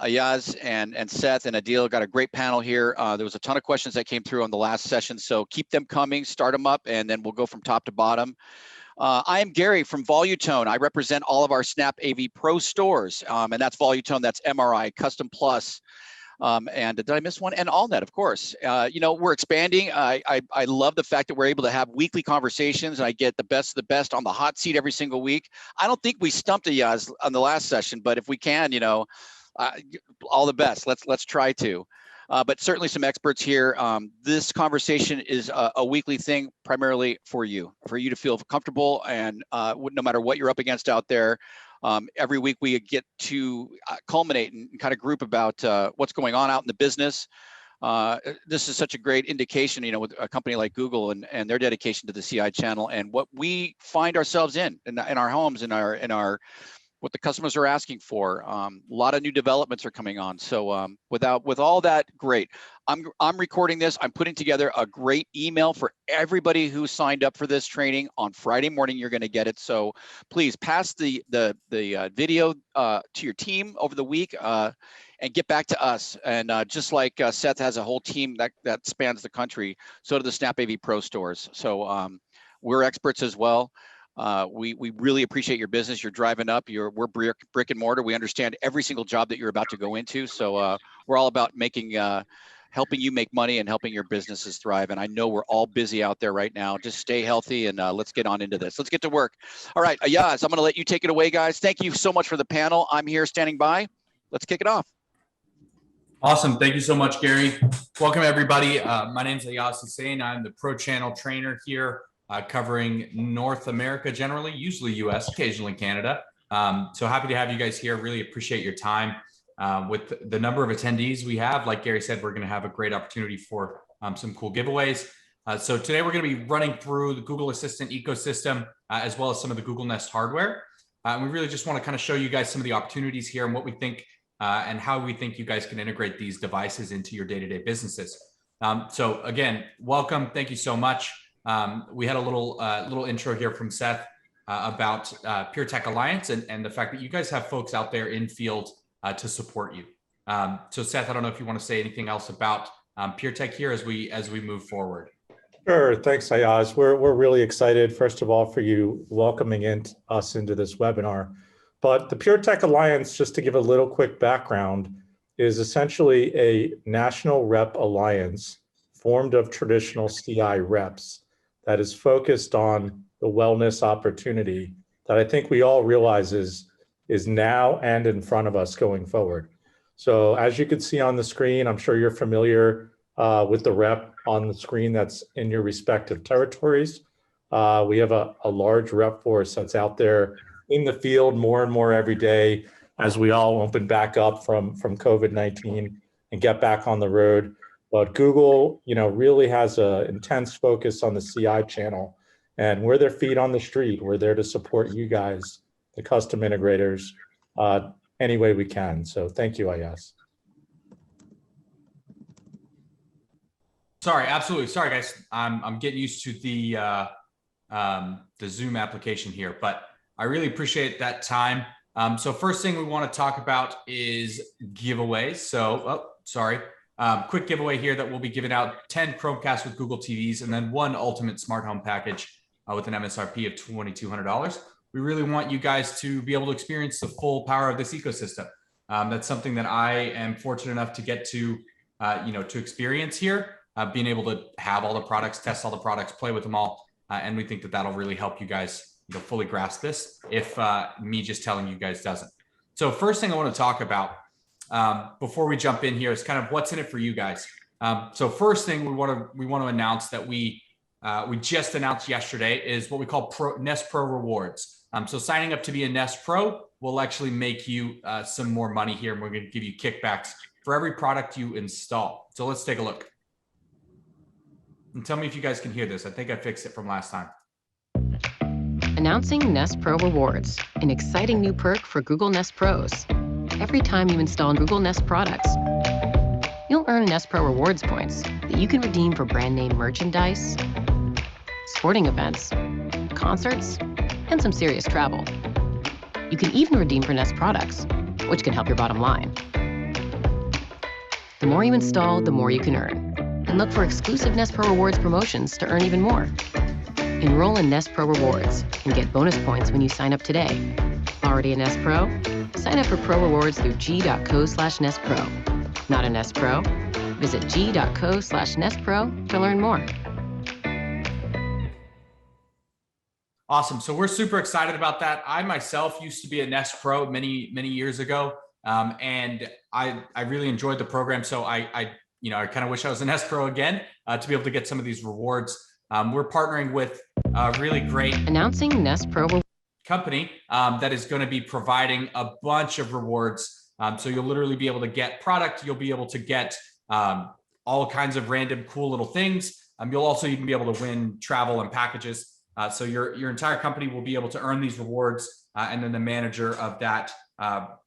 Ayaz and Seth and Adil got a great panel here. There was a ton of questions that came through on the last session, so keep them coming, start them up, and then we'll go from top to bottom. I am Gary from Volutone. I represent all of our SnapAV Pro stores, and that's Volutone, that's MRI, Custom Plus, and did I miss one? And AllNet, of course. You know, we're expanding. I love the fact that we're able to have weekly conversations, and I get the best of the best on the hot seat every single week. I don't think we stumped Ayaz on the last session, but if we can, you know, all the best. Let's try to. But certainly some experts here. This conversation is a weekly thing, primarily for you to feel comfortable, and no matter what you're up against out there. Every week we get to culminate and kind of group about what's going on out in the business. This is such a great indication, you know, with a company like Google and their dedication to the CI channel and what we find ourselves in our homes, in our what the customers are asking for. A lot of new developments are coming on. So with all that, great. I'm recording this. I'm putting together a great email for everybody who signed up for this training. On Friday morning, you're going to get it. So please pass the video to your team over the week and get back to us. And just like Seth has a whole team that spans the country, so do the SnapAV Pro stores. So we're experts as well. We really appreciate your business. You're driving up. We're brick and mortar. We understand every single job that you're about to go into. So we're all about helping you make money and helping your businesses thrive. And I know we're all busy out there right now. Just stay healthy and let's get on into this. Let's get to work. All right, Ayaz, I'm going to let you take it away, guys. Thank you so much for the panel. I'm here standing by. Let's kick it off. Awesome. Thank you so much, Gary. Welcome, everybody. My name is Ayaz Hussain. I'm the Pro Channel trainer here. Covering North America generally, usually US, occasionally Canada. So happy to have you guys here. Really appreciate your time. With the number of attendees we have, like Gary said, we're going to have a great opportunity for some cool giveaways. So today we're going to be running through the Google Assistant ecosystem, as well as some of the Google Nest hardware. And we really just want to kind of show you guys some of the opportunities here and what we think and how we think you guys can integrate these devices into your day-to-day businesses. So again, welcome. Thank you so much. We had a little intro here from Seth about PureTech Alliance and the fact that you guys have folks out there in field to support you. So Seth, I don't know if you want to say anything else about PureTech here as we move forward. Sure. Thanks, Ayaz. We're really excited, first of all, for you welcoming us into this webinar. But the PureTech Alliance, just to give a little quick background, is essentially a national rep alliance formed of traditional CI reps that is focused on the wellness opportunity that I think we all realize is now and in front of us going forward. So as you can see on the screen, I'm sure you're familiar with the rep on the screen that's in your respective territories. We have a large rep force that's out there in the field more and more every day as we all open back up from COVID-19 and get back on the road. But Google, really has an intense focus on the CI channel, and we're their feet on the street. We're there to support you guys, the custom integrators, any way we can. So thank you, Ayaz. Sorry, absolutely. Sorry, guys. I'm getting used to the Zoom application here, but I really appreciate that time. So first thing we want to talk about is giveaways. So, quick giveaway here that we'll be giving out 10 Chromecast with Google TVs and then one ultimate smart home package with an MSRP of $2,200. We really want you guys to be able to experience the full power of this ecosystem. That's something that I am fortunate enough to get to experience here, being able to have all the products, test all the products, play with them all. And we think that that'll really help you guys fully grasp this if me just telling you guys doesn't. So first thing I want to talk about before we jump in here is kind of what's in it for you guys. So first thing we want to announce that we just announced yesterday is what we call Nest Pro rewards. So signing up to be a Nest Pro will actually make you some more money here, and we're going to give you kickbacks for every product you install. So let's take a look. And tell me if you guys can hear this. I think I fixed it from last time. Announcing Nest Pro Rewards, an exciting new perk for Google Nest Pros. Every time you install Google Nest products, you'll earn Nest Pro Rewards points that you can redeem for brand name merchandise, sporting events, concerts, and some serious travel. You can even redeem for Nest products, which can help your bottom line. The more you install, the more you can earn. And look for exclusive Nest Pro Rewards promotions to earn even more. Enroll in Nest Pro Rewards and get bonus points when you sign up today. Already a Nest Pro? Sign up for Pro Rewards through g.co/nestpro. Not a Nest Pro? Visit g.co/nestpro to learn more. Awesome. So we're super excited about that. I myself used to be a Nest Pro many years ago, and I really enjoyed the program. So I kind of wish I was a Nest Pro again to be able to get some of these rewards. We're partnering with a really great Announcing Nest Pro company that is going to be providing a bunch of rewards. So you'll literally be able to get product. You'll be able to get all kinds of random cool little things. You'll also even be able to win travel and packages. So your entire company will be able to earn these rewards, and then the manager of that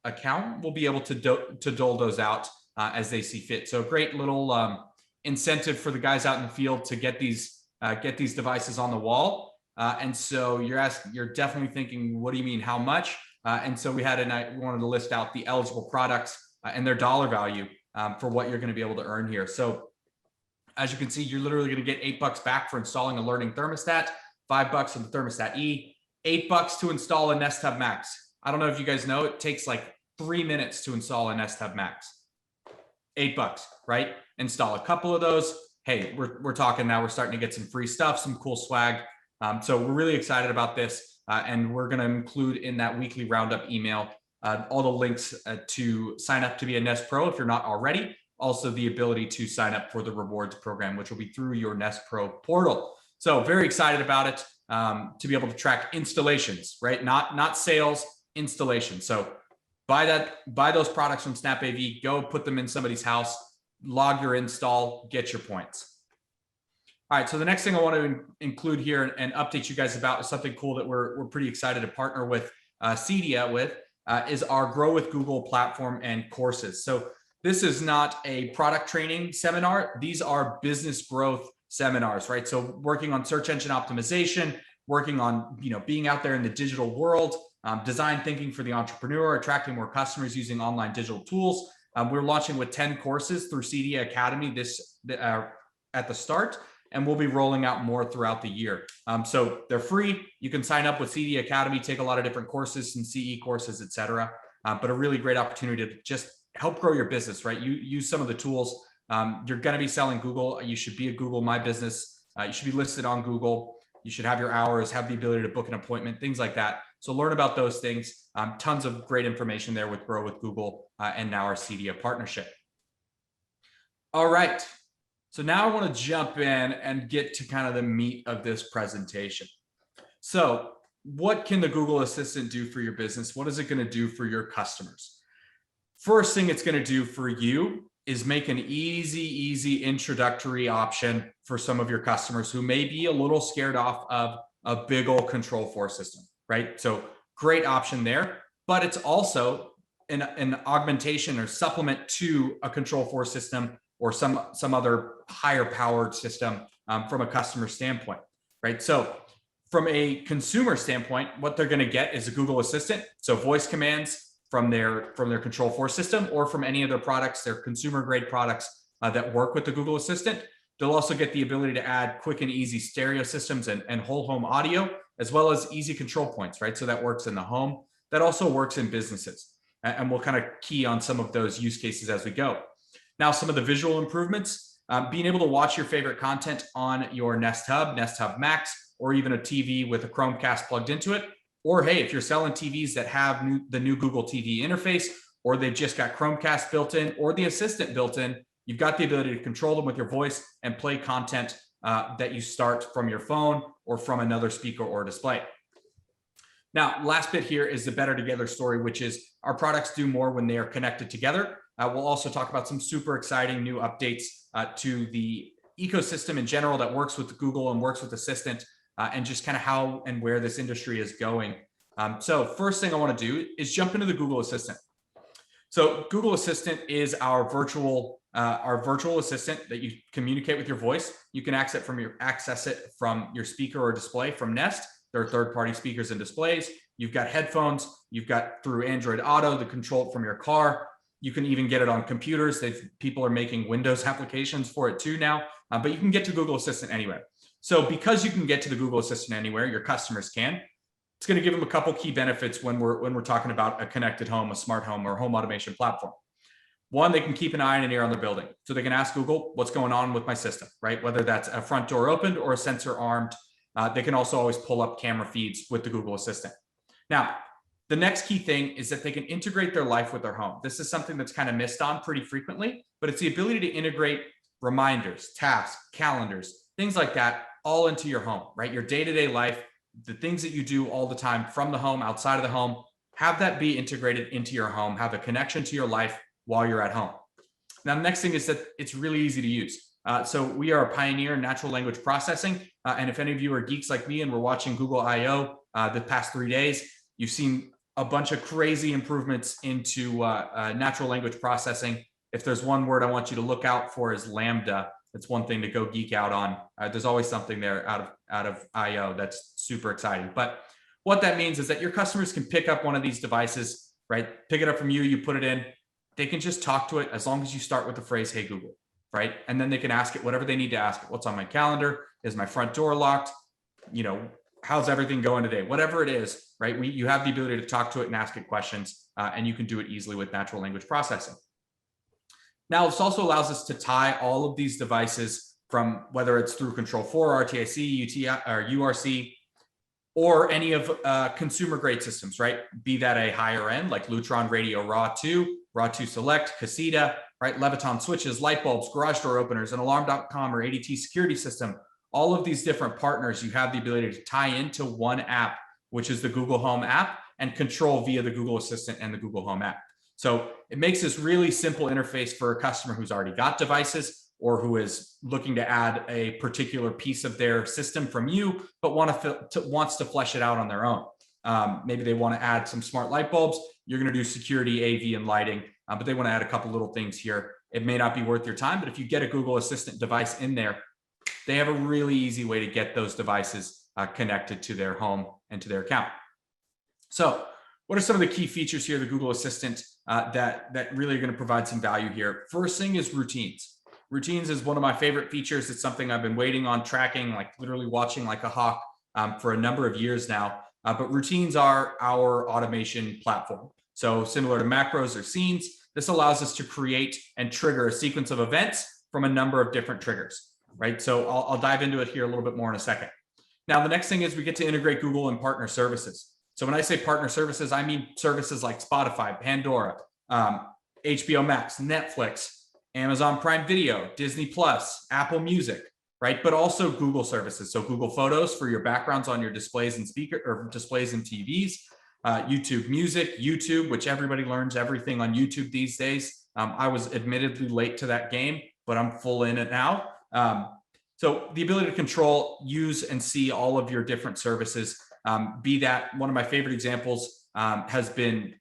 account will be able to dole those out as they see fit. So a great little incentive for the guys out in the field to get these devices on the wall. And so you're definitely thinking, what do you mean, how much? And so we wanted to list out the eligible products and their dollar value for what you're going to be able to earn here. So as you can see, you're literally going to get $8 back for installing a learning thermostat, $5 on the thermostat E, $8 to install a Nest Hub Max. I don't know if you guys know, it takes like 3 minutes to install a Nest Hub Max. $8, right? Install a couple of those. Hey, we're talking now. We're starting to get some free stuff, some cool swag. So we're really excited about this, and we're going to include in that weekly roundup email all the links to sign up to be a Nest Pro if you're not already. Also, the ability to sign up for the rewards program, which will be through your Nest Pro portal. So very excited about it, to be able to track installations, right? Not sales, installations. So buy those products from SnapAV, go put them in somebody's house, log your install, get your points. All right, so the next thing I want to include here and update you guys about is something cool that we're pretty excited to partner with Cedia with, is our Grow with Google platform and courses. So this is not a product training seminar. These are business growth seminars, right? So working on search engine optimization, working on being out there in the digital world, design thinking for the entrepreneur, attracting more customers using online digital tools. We're launching with 10 courses through Cedia Academy at the start, and we'll be rolling out more throughout the year. So they're free. You can sign up with Cedia Academy, take a lot of different courses, some CE courses, etc. But a really great opportunity to just help grow your business, right? You use some of the tools. You're going to be selling Google. You should be a Google My Business. You should be listed on Google. You should have your hours, have the ability to book an appointment, things like that. So learn about those things. Tons of great information there with Grow with Google and now our Cedia partnership. All right. So now I want to jump in and get to kind of the meat of this presentation. So what can the Google Assistant do for your business? What is it going to do for your customers? First thing it's going to do for you is make an easy introductory option for some of your customers who may be a little scared off of a big old Control4 system, right? So great option there, but it's also an augmentation or supplement to a Control4 system or some other higher powered system from a customer standpoint, right? So from a consumer standpoint, what they're going to get is a Google Assistant. So voice commands from their Control4 system or from any of their products, their consumer grade products that work with the Google Assistant. They'll also get the ability to add quick and easy stereo systems and whole home audio, as well as easy control points, right? So that works in the home. That also works in businesses. And we'll kind of key on some of those use cases as we go. Now, some of the visual improvements, being able to watch your favorite content on your Nest Hub Max, or even a TV with a Chromecast plugged into it. Or hey, if you're selling TVs that have the new Google TV interface, or they've just got Chromecast built in, or the Assistant built in, you've got the ability to control them with your voice and play content that you start from your phone or from another speaker or display. Now, last bit here is the better together story, which is our products do more when they are connected together. We'll also talk about some super exciting new updates to the ecosystem in general that works with Google and works with Assistant, and just kind of how and where this industry is going. So first thing I want to do is jump into the Google Assistant. So Google Assistant is our virtual assistant that you communicate with your voice. You can access it from your speaker or display from Nest. There are third-party speakers and displays. You've got headphones. You've got through Android Auto, the control from your car. You can even get it on computers. People are making Windows applications for it too now, but you can get to Google Assistant anywhere. So because you can get to the Google Assistant anywhere, your customers can. It's going to give them a couple key benefits when we're talking about a connected home, a smart home, or home automation platform. One, they can keep an eye and an ear on their building. So they can ask Google, what's going on with my system, right? Whether that's a front door opened or a sensor armed. They can also always pull up camera feeds with the Google Assistant. Now, the next key thing is that they can integrate their life with their home. This is something that's kind of missed on pretty frequently, but it's the ability to integrate reminders, tasks, calendars, things like that all into your home, right? Your day-to-day life, the things that you do all the time from the home, outside of the home, have that be integrated into your home, have a connection to your life while you're at home. Now, the next thing is that it's really easy to use. So we are a pioneer in natural language processing. And if any of you are geeks like me and we're watching Google I/O the past 3 days, you've seen a bunch of crazy improvements into natural language processing. If there's one word I want you to look out for is Lambda. That's one thing to go geek out on. There's always something there out of I/O that's super exciting. But what that means is that your customers can pick up one of these devices, right? Pick it up from you, you put it in. They can just talk to it as long as you start with the phrase, "Hey, Google," right? And then they can ask it whatever they need to ask it. What's on my calendar? Is my front door locked? How's everything going today? Whatever it is, right? You have the ability to talk to it and ask it questions, and you can do it easily with natural language processing. Now, this also allows us to tie all of these devices from whether it's through Control 4, RTIC, UTI, or URC, or any of consumer grade systems, right? Be that a higher end like Lutron Radio Raw 2, Raw 2 Select, Casita, right? Leviton switches, light bulbs, garage door openers, an Alarm.com or ADT security system. All of these different partners, you have the ability to tie into one app, which is the Google Home app, and control via the Google Assistant and the Google Home app. So it makes this really simple interface for a customer who's already got devices or who is looking to add a particular piece of their system from you, but wants to flesh it out on their own. Maybe they want to add some smart light bulbs. You're going to do security, AV, and lighting, but they want to add a couple little things here. It may not be worth your time, but if you get a Google Assistant device in there, they have a really easy way to get those devices connected to their home and to their account. So what are some of the key features here of the Google Assistant that really are going to provide some value here? First thing is routines. Routines is one of my favorite features. It's something I've been waiting on, tracking, like literally watching like a hawk for a number of years now. But routines are our automation platform. So similar to macros or scenes, this allows us to create and trigger a sequence of events from a number of different triggers, right? So I'll dive into it here a little bit more in a second. Now, the next thing is we get to integrate Google and partner services. So when I say partner services, I mean services like Spotify, Pandora, HBO Max, Netflix, Amazon Prime Video, Disney Plus, Apple Music, right? But also Google services. So Google Photos for your backgrounds on your displays and displays and TVs, YouTube Music, YouTube, which everybody learns everything on YouTube these days. I was admittedly late to that game, but I'm full in it now. So the ability to control, use, and see all of your different services. Be that one of my favorite examples has been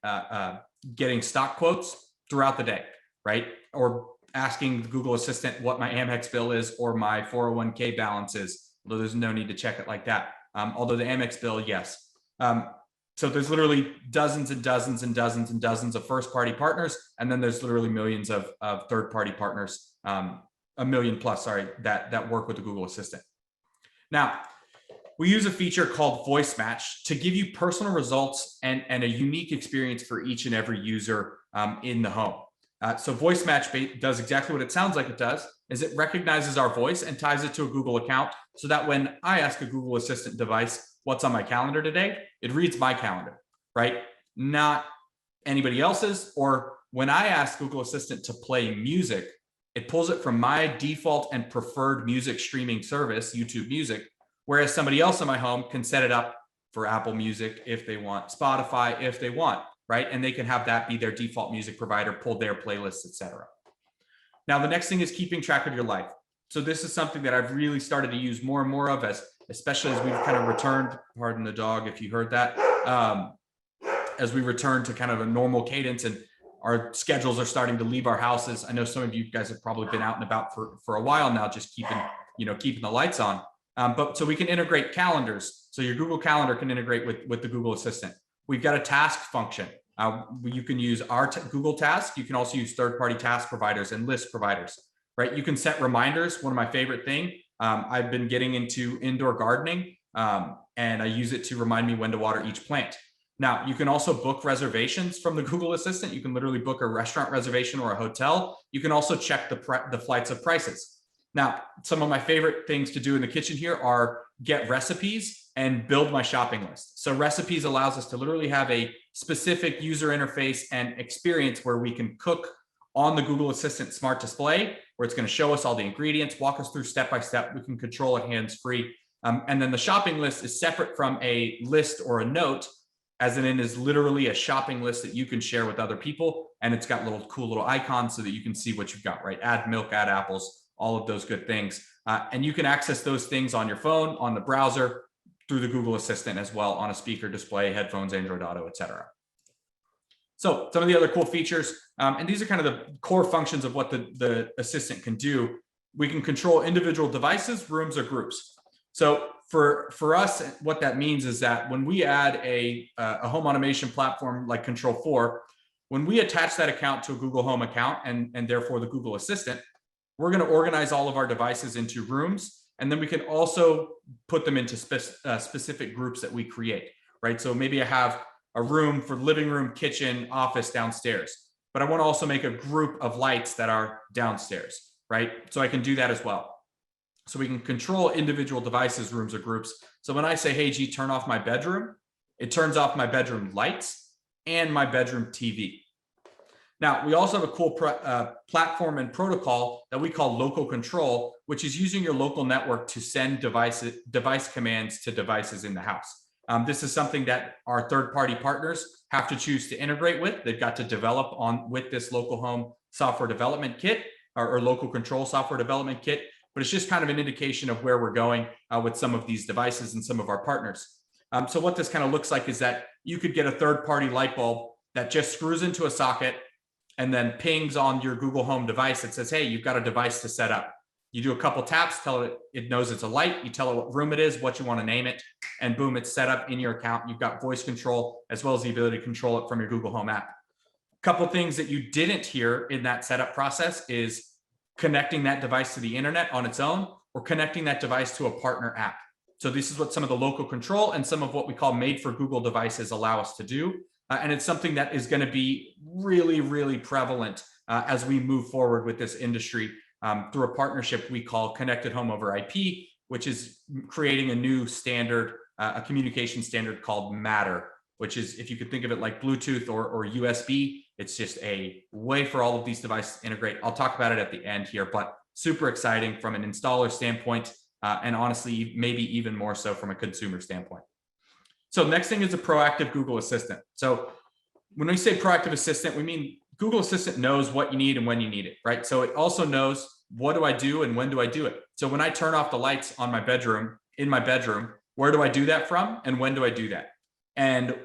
getting stock quotes throughout the day, right? Or asking the Google Assistant what my Amex bill is or my 401k balance is, although there's no need to check it like that. Although the Amex bill, yes. So there's literally dozens and dozens and dozens and dozens of first-party partners, and then there's literally millions of third-party partners, a million plus, sorry, that work with the Google Assistant. Now, we use a feature called Voice Match to give you personal results and a unique experience for each and every user in the home. So Voice Match does exactly what it sounds like it does, is it recognizes our voice and ties it to a Google account so that when I ask a Google Assistant device, what's on my calendar today, it reads my calendar, right? Not anybody else's. Or when I ask Google Assistant to play music, it pulls it from my default and preferred music streaming service, YouTube Music, whereas somebody else in my home can set it up for Apple Music if they want, Spotify if they want, right? And they can have that be their default music provider, pull their playlists, etc. Now, the next thing is keeping track of your life. So this is something that I've really started to use more and more of, especially as we've kind of returned, pardon the dog if you heard that, as we return to kind of a normal cadence and our schedules are starting to leave our houses. I know some of you guys have probably been out and about for a while now, just keeping the lights on. But so we can integrate calendars. So your Google Calendar can integrate with the Google Assistant. We've got a task function. You can use our Google Task. You can also use third-party task providers and list providers, right? You can set reminders. One of my favorite things. I've been getting into indoor gardening, and I use it to remind me when to water each plant. Now, you can also book reservations from the Google Assistant. You can literally book a restaurant reservation or a hotel. You can also check the flights of prices. Now, some of my favorite things to do in the kitchen here are get recipes and build my shopping list. So recipes allows us to literally have a specific user interface and experience where we can cook on the Google Assistant Smart Display, where it's going to show us all the ingredients, walk us through step by step. We can control it hands-free. And then the shopping list is separate from a list or a note, as in it is literally a shopping list that you can share with other people. And it's got cool little icons so that you can see what you've got, right? Add milk, add apples, all of those good things. And you can access those things on your phone, on the browser, through the Google Assistant as well, on a speaker, display, headphones, Android Auto, etc. So some of the other cool features, and these are kind of the core functions of what the Assistant can do. We can control individual devices, rooms, or groups. So for us, what that means is that when we add a home automation platform like Control4, when we attach that account to a Google Home account and therefore the Google Assistant, we're going to organize all of our devices into rooms, and then we can also put them into specific groups that we create, right? So maybe I have a room for living room, kitchen, office downstairs, but I want to also make a group of lights that are downstairs, right? So I can do that as well. So we can control individual devices, rooms, or groups. So when I say, hey, G, turn off my bedroom, it turns off my bedroom lights and my bedroom TV. Now, we also have a cool platform and protocol that we call local control, which is using your local network to send device commands to devices in the house. This is something that our third-party partners have to choose to integrate with. They've got to develop with this local home software development kit or local control software development kit. But it's just kind of an indication of where we're going with some of these devices and some of our partners. So what this kind of looks like is that you could get a third-party light bulb that just screws into a socket and then pings on your Google Home device that says, hey, you've got a device to set up. You do a couple taps, tell it, it knows it's a light, you tell it what room it is, what you want to name it, and boom, it's set up in your account. You've got voice control as well as the ability to control it from your Google Home app. A couple things that you didn't hear in that setup process is connecting that device to the internet on its own or connecting that device to a partner app. So this is what some of the local control and some of what we call made for Google devices allow us to do. And it's something that is going to be really, really prevalent as we move forward with this industry through a partnership we call Connected Home over IP, which is creating a new standard, a communication standard called Matter, which is, if you could think of it like Bluetooth or USB, it's just a way for all of these devices to integrate. I'll talk about it at the end here, but super exciting from an installer standpoint, and honestly, maybe even more so from a consumer standpoint. So next thing is a proactive Google Assistant. So when we say proactive assistant, we mean Google Assistant knows what you need and when you need it, right? So it also knows what do I do and when do I do it. So when I turn off the lights on my bedroom, in my bedroom, where do I do that from and when do I do that? And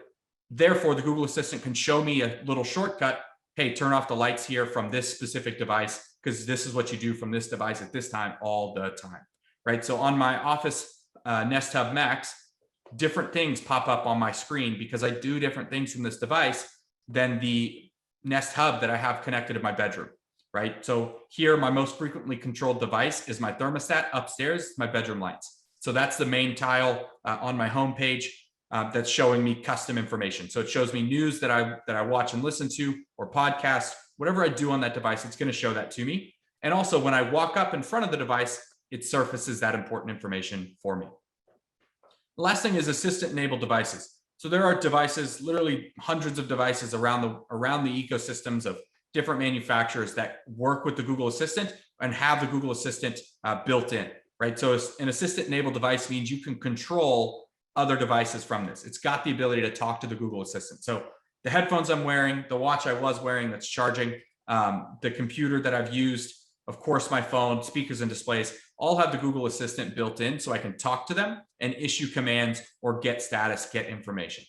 therefore, the Google Assistant can show me a little shortcut. Hey, turn off the lights here from this specific device because this is what you do from this device at this time all the time, right? So on my Office Nest Hub Max, different things pop up on my screen because I do different things from this device than the Nest Hub that I have connected to my bedroom, right? So here, my most frequently controlled device is my thermostat. Upstairs, my bedroom lights. So that's the main tile on my homepage that's showing me custom information. So it shows me news that I watch and listen to, or podcasts, whatever I do on that device, it's going to show that to me. And also when I walk up in front of the device, it surfaces that important information for me. The last thing is assistant-enabled devices. So there are devices, literally hundreds of devices around the ecosystems of different manufacturers that work with the Google Assistant and have the Google Assistant built in, right? So an assistant-enabled device means you can control other devices from this. It's got the ability to talk to the Google Assistant. So the headphones I'm wearing, the watch I was wearing that's charging, the computer that I've used, of course, my phone, speakers and displays, all have the Google Assistant built in so I can talk to them and issue commands or get status, get information.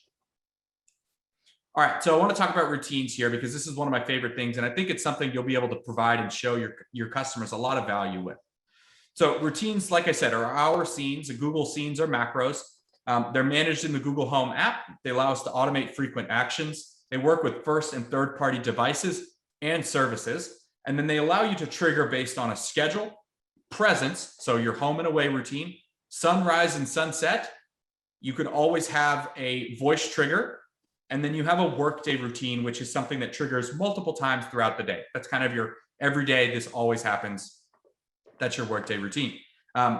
All right, so I want to talk about routines here because this is one of my favorite things, and I think it's something you'll be able to provide and show your customers a lot of value with. So routines, like I said, are our scenes. The Google scenes are macros. They're managed in the Google Home app. They allow us to automate frequent actions. They work with first and third party devices and services. And then they allow you to trigger based on a schedule, presence, so your home and away routine, sunrise and sunset. You can always have a voice trigger. And then you have a workday routine, which is something that triggers multiple times throughout the day. That's kind of your everyday, this always happens. That's your workday routine.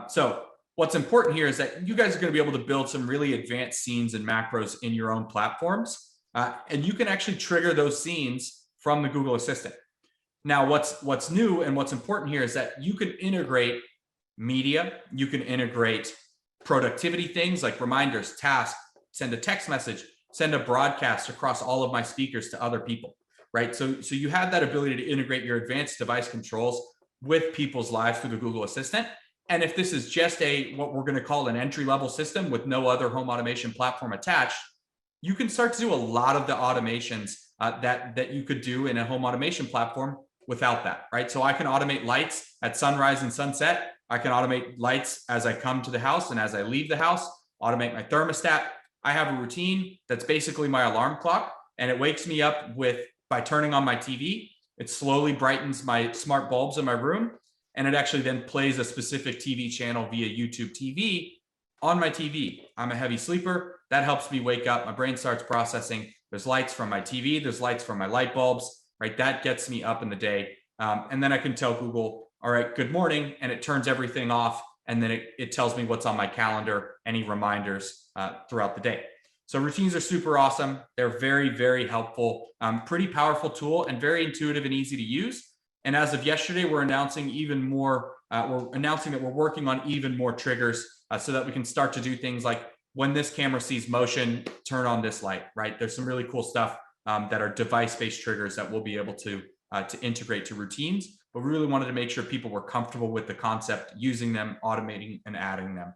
So what's important here is that you guys are going to be able to build some really advanced scenes and macros in your own platforms. And you can actually trigger those scenes from the Google Assistant. Now, what's new and what's important here is that you can integrate media. You can integrate productivity things like reminders, tasks, send a text message, send a broadcast across all of my speakers to other people, right? So you have that ability to integrate your advanced device controls with people's lives through the Google Assistant. And if this is just what we're going to call an entry-level system with no other home automation platform attached, you can start to do a lot of the automations that you could do in a home automation platform without that, right? So I can automate lights at sunrise and sunset. I can automate lights as I come to the house and as I leave the house, automate my thermostat. I have a routine that's basically my alarm clock, and it wakes me up by turning on my TV. It slowly brightens my smart bulbs in my room, and it actually then plays a specific TV channel via YouTube TV on my TV. I'm a heavy sleeper. That helps me wake up. My brain starts processing. There's lights from my TV. There's lights from my light bulbs, right? That gets me up in the day. And then I can tell Google, all right, good morning. And it turns everything off. And then it tells me what's on my calendar, any reminders throughout the day. So routines are super awesome. They're very, very helpful, pretty powerful tool and very intuitive and easy to use. And as of yesterday, we're announcing even more. We're announcing that we're working on even more triggers so that we can start to do things like when this camera sees motion, turn on this light, right? There's some really cool stuff that are device-based triggers that we'll be able to integrate to routines. But we really wanted to make sure people were comfortable with the concept, using them, automating, and adding them.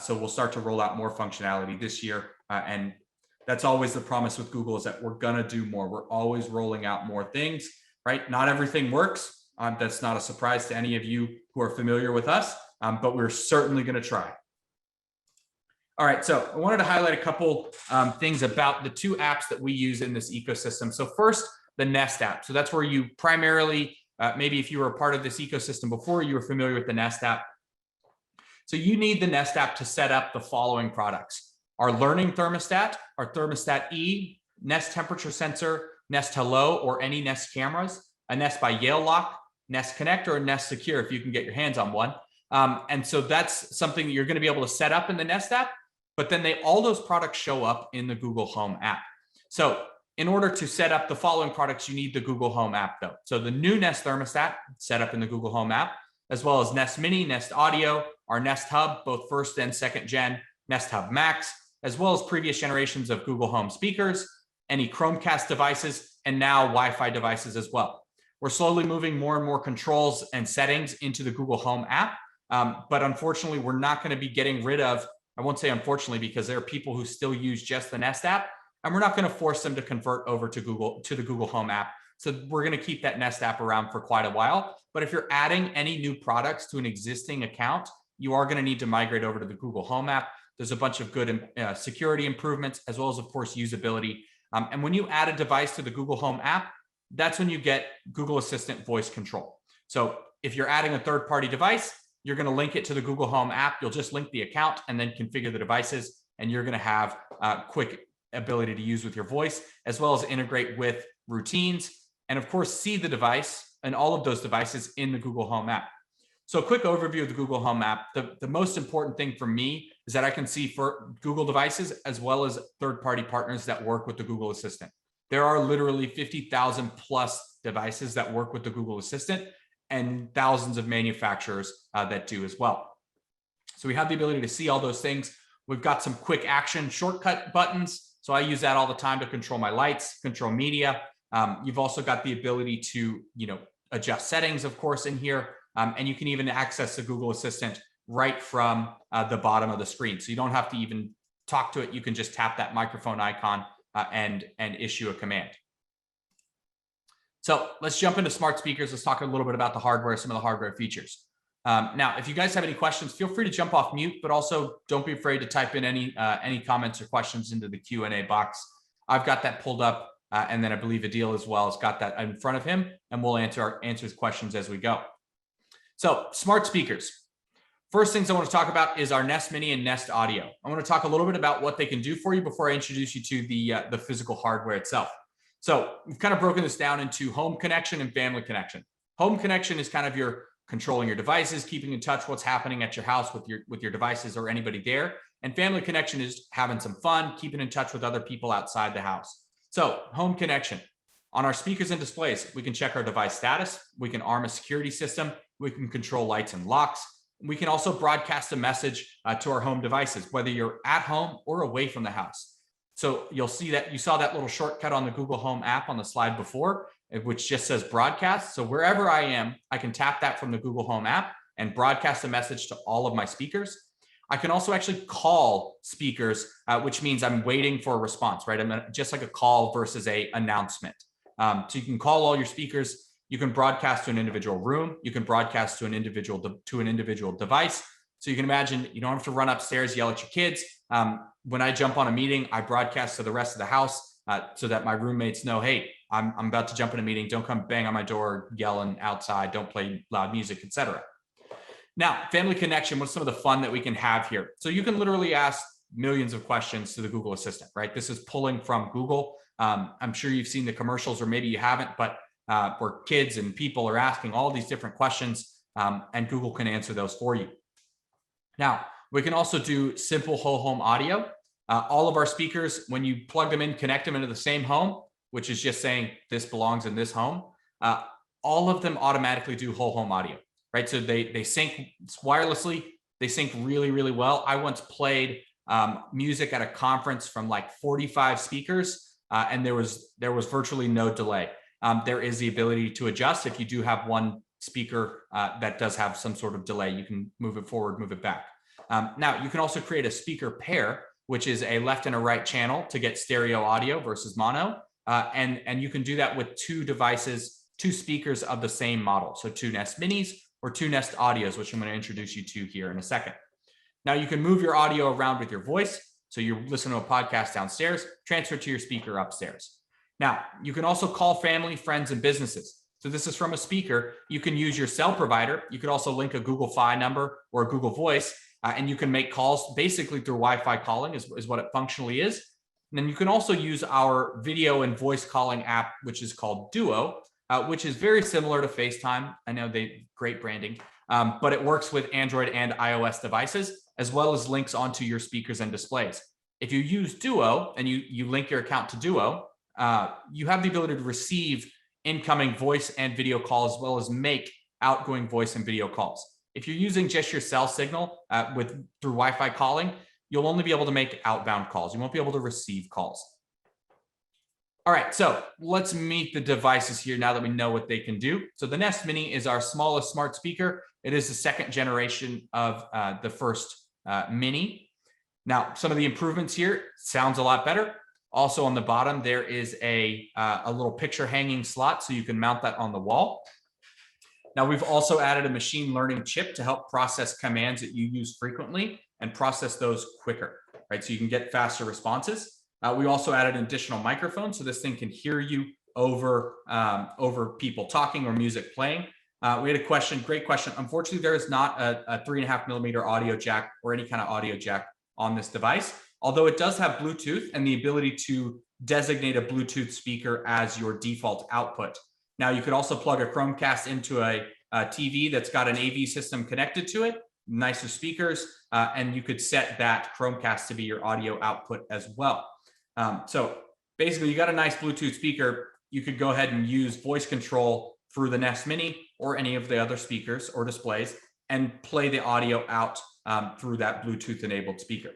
So we'll start to roll out more functionality this year. And that's always the promise with Google, is that we're going to do more. We're always rolling out more things, right? Not everything works. That's not a surprise to any of you who are familiar with us, but we're certainly going to try. All right, so I wanted to highlight a couple things about the two apps that we use in this ecosystem. So first, the Nest app. So that's where you primarily, maybe if you were a part of this ecosystem before, you were familiar with the Nest app. So you need the Nest app to set up the following products: our learning thermostat, our thermostat E, Nest temperature sensor, Nest Hello, or any Nest cameras, a Nest by Yale Lock, Nest Connect, or a Nest Secure if you can get your hands on one. And so that's something that you're going to be able to set up in the Nest app, but then all those products show up in the Google Home app. So in order to set up the following products, you need the Google Home app though. So the new Nest thermostat set up in the Google Home app, as well as Nest Mini, Nest Audio, our Nest Hub, both first and second gen, Nest Hub Max, as well as previous generations of Google Home speakers, any Chromecast devices, and now Wi-Fi devices as well. We're slowly moving more and more controls and settings into the Google Home app. But unfortunately, we're not going to be getting rid of, I won't say unfortunately, because there are people who still use just the Nest app, and we're not going to force them to convert over to the Google Home app. So we're going to keep that Nest app around for quite a while. But if you're adding any new products to an existing account, you are going to need to migrate over to the Google Home app. There's a bunch of good security improvements, as well as, of course, usability. And when you add a device to the Google Home app, that's when you get Google Assistant voice control. So if you're adding a third-party device, you're going to link it to the Google Home app. You'll just link the account and then configure the devices, and you're going to have quick ability to use with your voice, as well as integrate with routines, and of course, see the device and all of those devices in the Google Home app. So a quick overview of the Google Home app. The most important thing for me is that I can see for Google devices as well as third-party partners that work with the Google Assistant. There are literally 50,000 plus devices that work with the Google Assistant, and thousands of manufacturers that do as well. So we have the ability to see all those things. We've got some quick action shortcut buttons. So I use that all the time to control my lights, control media. You've also got the ability to, adjust settings, of course, in here. And you can even access the Google Assistant right from the bottom of the screen. So you don't have to even talk to it. You can just tap that microphone icon and issue a command. So let's jump into smart speakers. Let's talk a little bit about the hardware, some of the hardware features. Now, if you guys have any questions, feel free to jump off mute, but also don't be afraid to type in any comments or questions into the Q&A box. I've got that pulled up And then I believe Adil as well has got that in front of him, and we'll answer his questions as we go. So smart speakers. First things I want to talk about is our Nest Mini and Nest Audio. I want to talk a little bit about what they can do for you before I introduce you to the physical hardware itself. So we've kind of broken this down into home connection and family connection. Home connection is kind of your controlling your devices, keeping in touch what's happening at your house with your devices or anybody there. And family connection is having some fun, keeping in touch with other people outside the house. So home connection. On our speakers and displays, we can check our device status. We can arm a security system. We can control lights and locks. We can also broadcast a message to our home devices, whether you're at home or away from the house. So you'll see that you saw that little shortcut on the Google Home app on the slide before, which just says broadcast. So wherever I am, I can tap that from the Google Home app and broadcast a message to all of my speakers. I can also actually call speakers, which means I'm waiting for a response, right? I'm just like a call versus an announcement. So you can call all your speakers. You can broadcast to an individual room. You can broadcast to an individual device. So you can imagine you don't have to run upstairs, yell at your kids. When I jump on a meeting, I broadcast to the rest of the house so that my roommates know, hey, I'm about to jump in a meeting. Don't come bang on my door, yelling outside. Don't play loud music, etc. Now, family connection, what's some of the fun that we can have here? So you can literally ask millions of questions to the Google Assistant, right? This is pulling from Google. I'm sure you've seen the commercials, or maybe you haven't, but where kids and people are asking all these different questions, and Google can answer those for you. Now, we can also do simple whole home audio. All of our speakers, when you plug them in, connect them into the same home, which is just saying this belongs in this home, all of them automatically do whole home audio, right? So they sync wirelessly. They sync really, really well. I once played music at a conference from like 45 speakers, and there was virtually no delay. There is the ability to adjust. If you do have one speaker that does have some sort of delay, you can move it forward, move it back. Now, you can also create a speaker pair, which is a left and a right channel to get stereo audio versus mono. And you can do that with two devices, two speakers of the same model. So two Nest Minis or two Nest Audios, which I'm going to introduce you to here in a second. Now, you can move your audio around with your voice. So you're listening to a podcast downstairs, transfer to your speaker upstairs. Now, you can also call family, friends, and businesses. So this is from a speaker. You can use your cell provider. You could also link a Google Fi number or a Google Voice, and you can make calls basically through Wi-Fi calling is what it functionally is. And then you can also use our video and voice calling app, which is called Duo, which is very similar to FaceTime. I know great branding, but it works with Android and iOS devices, as well as links onto your speakers and displays. If you use Duo and you link your account to Duo, you have the ability to receive incoming voice and video calls, as well as make outgoing voice and video calls. If you're using just your cell signal through Wi-Fi calling, you'll only be able to make outbound calls. You won't be able to receive calls. All right, so let's meet the devices here now that we know what they can do. So the Nest Mini is our smallest smart speaker. It is the second generation of the first Mini. Now, some of the improvements here, sounds a lot better. Also on the bottom, there is a little picture hanging slot, so you can mount that on the wall. Now, we've also added a machine learning chip to help process commands that you use frequently and process those quicker, right? So you can get faster responses. We also added an additional microphone, so this thing can hear you over people talking or music playing. We had a question, great question. Unfortunately, there is not a 3.5mm audio jack or any kind of audio jack on this device, although it does have Bluetooth and the ability to designate a Bluetooth speaker as your default output. Now, you could also plug a Chromecast into a TV that's got an AV system connected to it, nicer speakers, and you could set that Chromecast to be your audio output as well. So basically, you got a nice Bluetooth speaker. You could go ahead and use voice control through the Nest Mini or any of the other speakers or displays and play the audio out through that Bluetooth-enabled speaker.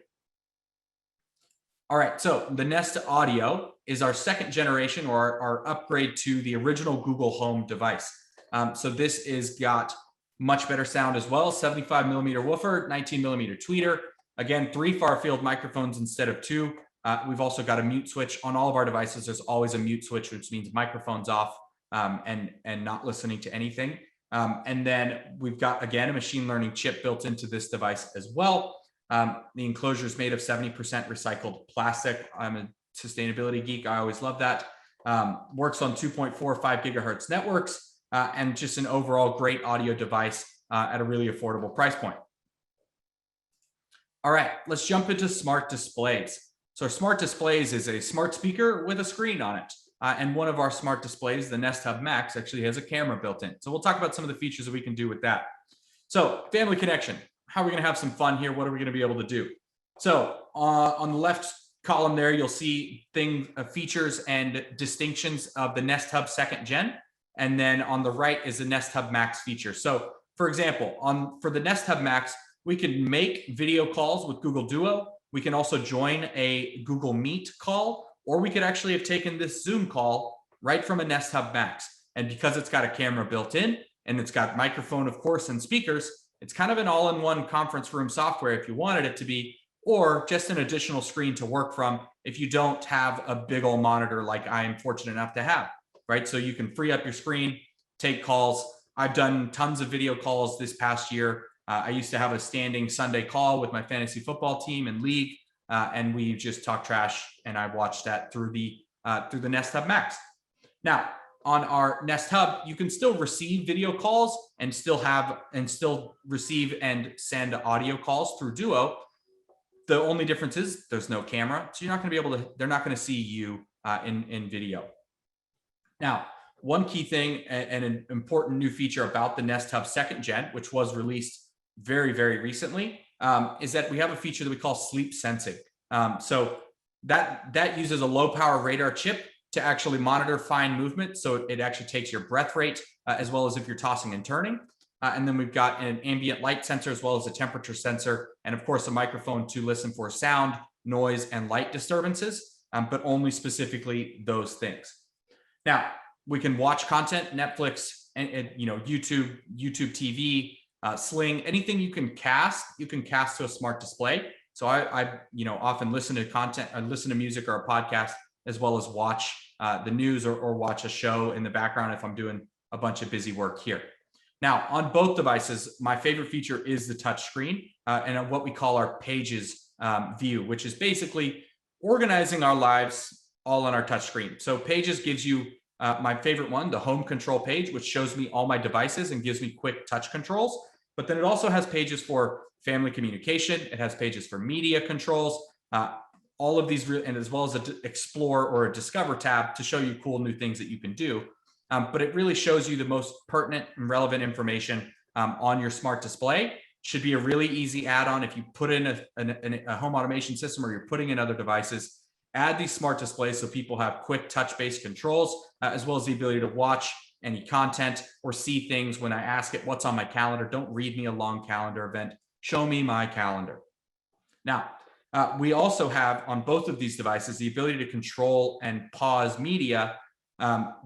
All right, so the Nest Audio is our second generation or our upgrade to the original Google Home device. So this is got much better sound as well, 75mm woofer, 19mm tweeter. Again, 3 far-field microphones instead of 2. We've also got a mute switch on all of our devices. There's always a mute switch, which means microphones off and not listening to anything. And then we've got, again, a machine learning chip built into this device as well. The enclosure is made of 70% recycled plastic. I'm a sustainability geek. I always love that. Works on 2.45 gigahertz networks, and just an overall great audio device at a really affordable price point. All right, let's jump into smart displays. So smart displays is a smart speaker with a screen on it. And one of our smart displays, the Nest Hub Max, actually has a camera built in. So we'll talk about some of the features that we can do with that. So family connection, how are we gonna have some fun here? What are we gonna be able to do? So on the left column there, you'll see features and distinctions of the Nest Hub 2nd Gen. And then on the right is the Nest Hub Max feature. So for example, for the Nest Hub Max, we can make video calls with Google Duo. We can also join a Google Meet call, or we could actually have taken this Zoom call right from a Nest Hub Max. And because it's got a camera built in and it's got microphone, of course, and speakers, it's kind of an all-in-one conference room software if you wanted it to be, or just an additional screen to work from if you don't have a big old monitor like I am fortunate enough to have, right? So you can free up your screen, take calls. I've done tons of video calls this past year. I used to have a standing Sunday call with my fantasy football team and league, and we just talked trash, and I watched that through the Nest Hub Max. Now, on our Nest Hub, you can still receive video calls and still receive and send audio calls through Duo. The only difference is there's no camera, so you're not going to be able to. They're not going to see you in video. Now, one key thing and an important new feature about the Nest Hub 2nd Gen, which was released very, very recently, is that we have a feature that we call sleep sensing. So that uses a low power radar chip to actually monitor fine movement. So it actually takes your breath rate as well as if you're tossing and turning. And then we've got an ambient light sensor as well as a temperature sensor, and of course a microphone to listen for sound, noise, and light disturbances, but only specifically those things. Now, we can watch content, Netflix, and YouTube TV, Sling, anything you can cast to a smart display. So I often listen to content, I listen to music or a podcast, as well as watch the news or watch a show in the background if I'm doing a bunch of busy work here. Now, on both devices, my favorite feature is the touch screen and what we call our Pages view, which is basically organizing our lives all on our touch screen. So Pages gives you my favorite one, the home control page, which shows me all my devices and gives me quick touch controls. But then it also has pages for family communication. It has pages for media controls, all of these, and as well as an Explore or a Discover tab to show you cool new things that you can do. But it really shows you the most pertinent and relevant information on your smart display. Should be a really easy add-on if you put in a home automation system or you're putting in other devices. Add these smart displays so people have quick touch-based controls, as well as the ability to watch any content or see things when I ask it, what's on my calendar? Don't read me a long calendar event. Show me my calendar. Now, we also have on both of these devices the ability to control and pause media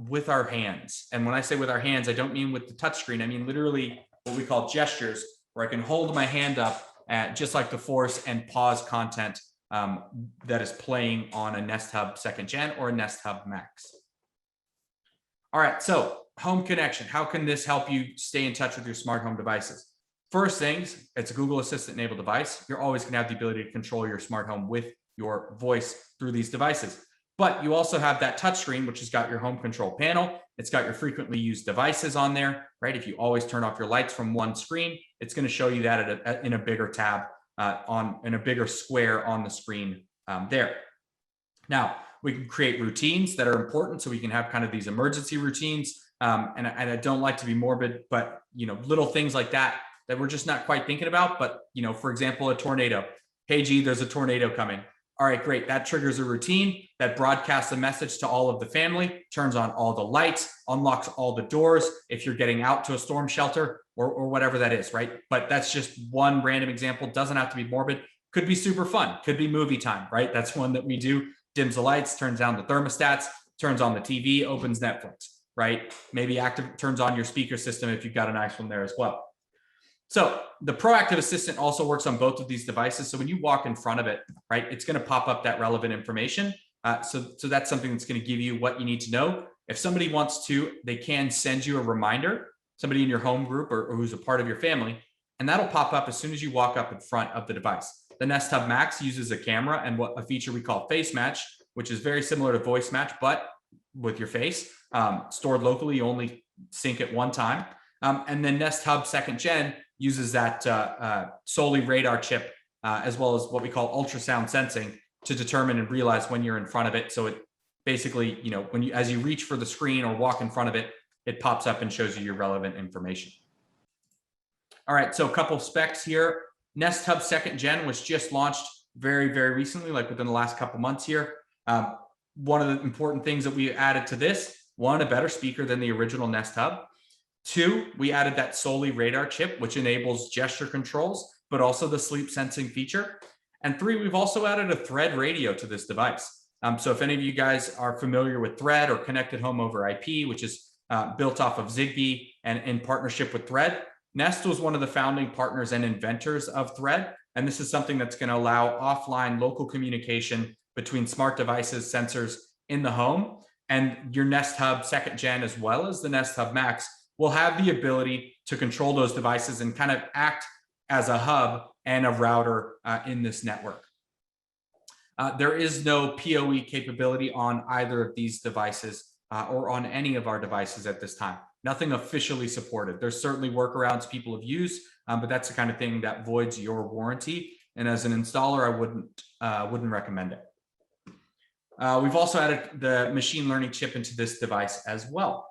with our hands. And when I say with our hands, I don't mean with the touchscreen. I mean literally what we call gestures, where I can hold my hand up just like the Force and pause content that is playing on a Nest Hub 2nd Gen or a Nest Hub Max. All right, so home connection. How can this help you stay in touch with your smart home devices? First things, it's a Google Assistant enabled device. You're always going to have the ability to control your smart home with your voice through these devices. But you also have that touchscreen, which has got your home control panel. It's got your frequently used devices on there, right? If you always turn off your lights from one screen, it's going to show you that in a bigger tab in a bigger square on the screen there. Now, we can create routines that are important, so we can have kind of these emergency routines. And I don't like to be morbid, but little things like that we're just not quite thinking about. But for example, a tornado. Hey, G, there's a tornado coming. All right, great. That triggers a routine that broadcasts a message to all of the family, turns on all the lights, unlocks all the doors if you're getting out to a storm shelter or whatever that is, right? But that's just one random example. Doesn't have to be morbid. Could be super fun. Could be movie time, right? That's one that we do. Dims the lights, turns down the thermostats, turns on the TV, opens Netflix, right? Maybe turns on your speaker system if you've got a nice one there as well. So the proactive assistant also works on both of these devices. So when you walk in front of it, right, it's going to pop up that relevant information. So that's something that's going to give you what you need to know. If somebody wants to, they can send you a reminder, somebody in your home group or who's a part of your family, and that'll pop up as soon as you walk up in front of the device. The Nest Hub Max uses a camera and a feature we call Face Match, which is very similar to Voice Match, but with your face, stored locally. You only sync it one time. And then Nest Hub 2nd Gen uses that solely radar chip, as well as what we call ultrasound sensing, to determine and realize when you're in front of it. So it basically, as you reach for the screen or walk in front of it, it pops up and shows you your relevant information. All right, so a couple specs here. Nest Hub 2nd Gen was just launched very, very recently, like within the last couple months here. One of the important things that we added to this, one, a better speaker than the original Nest Hub. 2, we added that solely radar chip, which enables gesture controls, but also the sleep sensing feature. And 3, we've also added a Thread radio to this device. So if any of you guys are familiar with Thread or connected home over IP, which is built off of Zigbee and in partnership with Thread, Nest was one of the founding partners and inventors of Thread. And this is something that's going to allow offline local communication between smart devices, sensors in the home. And your Nest Hub 2nd Gen, as well as the Nest Hub Max, will have the ability to control those devices and kind of act as a hub and a router in this network. There is no PoE capability on either of these devices or on any of our devices at this time. Nothing officially supported. There's certainly workarounds people have used, but that's the kind of thing that voids your warranty. And as an installer, I wouldn't recommend it. We've also added the machine learning chip into this device as well.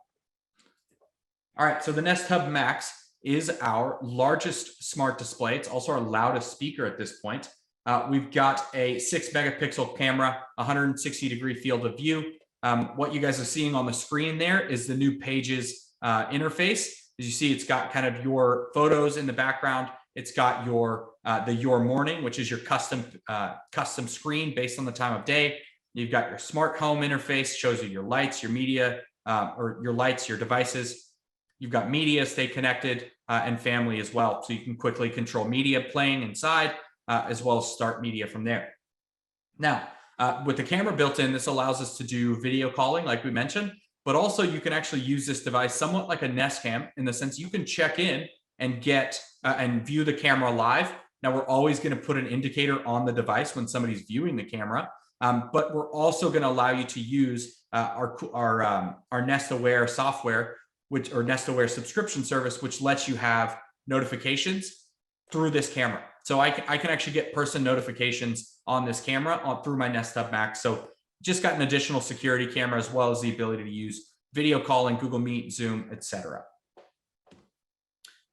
All right, so the Nest Hub Max is our largest smart display. It's also our loudest speaker at this point. We've got a 6-megapixel camera, 160-degree field of view. What you guys are seeing on the screen there is the new Pages interface. As you see, it's got kind of your photos in the background. It's got your Your Morning, which is your custom screen based on the time of day. You've got your smart home interface, shows you your lights, your media, or your lights, your devices. You've got media, stay connected, and family as well. So you can quickly control media playing inside, as well as start media from there. Now, with the camera built in, this allows us to do video calling, like we mentioned, but also you can actually use this device somewhat like a Nest Cam, in the sense you can check in and get and view the camera live. Now, we're always going to put an indicator on the device when somebody's viewing the camera, but we're also going to allow you to use our Nest Aware software, or Nest Aware subscription service, which lets you have notifications through this camera. So I can actually get person notifications on this camera through my Nest Hub Max. So just got an additional security camera, as well as the ability to use video calling, Google Meet, Zoom, etc.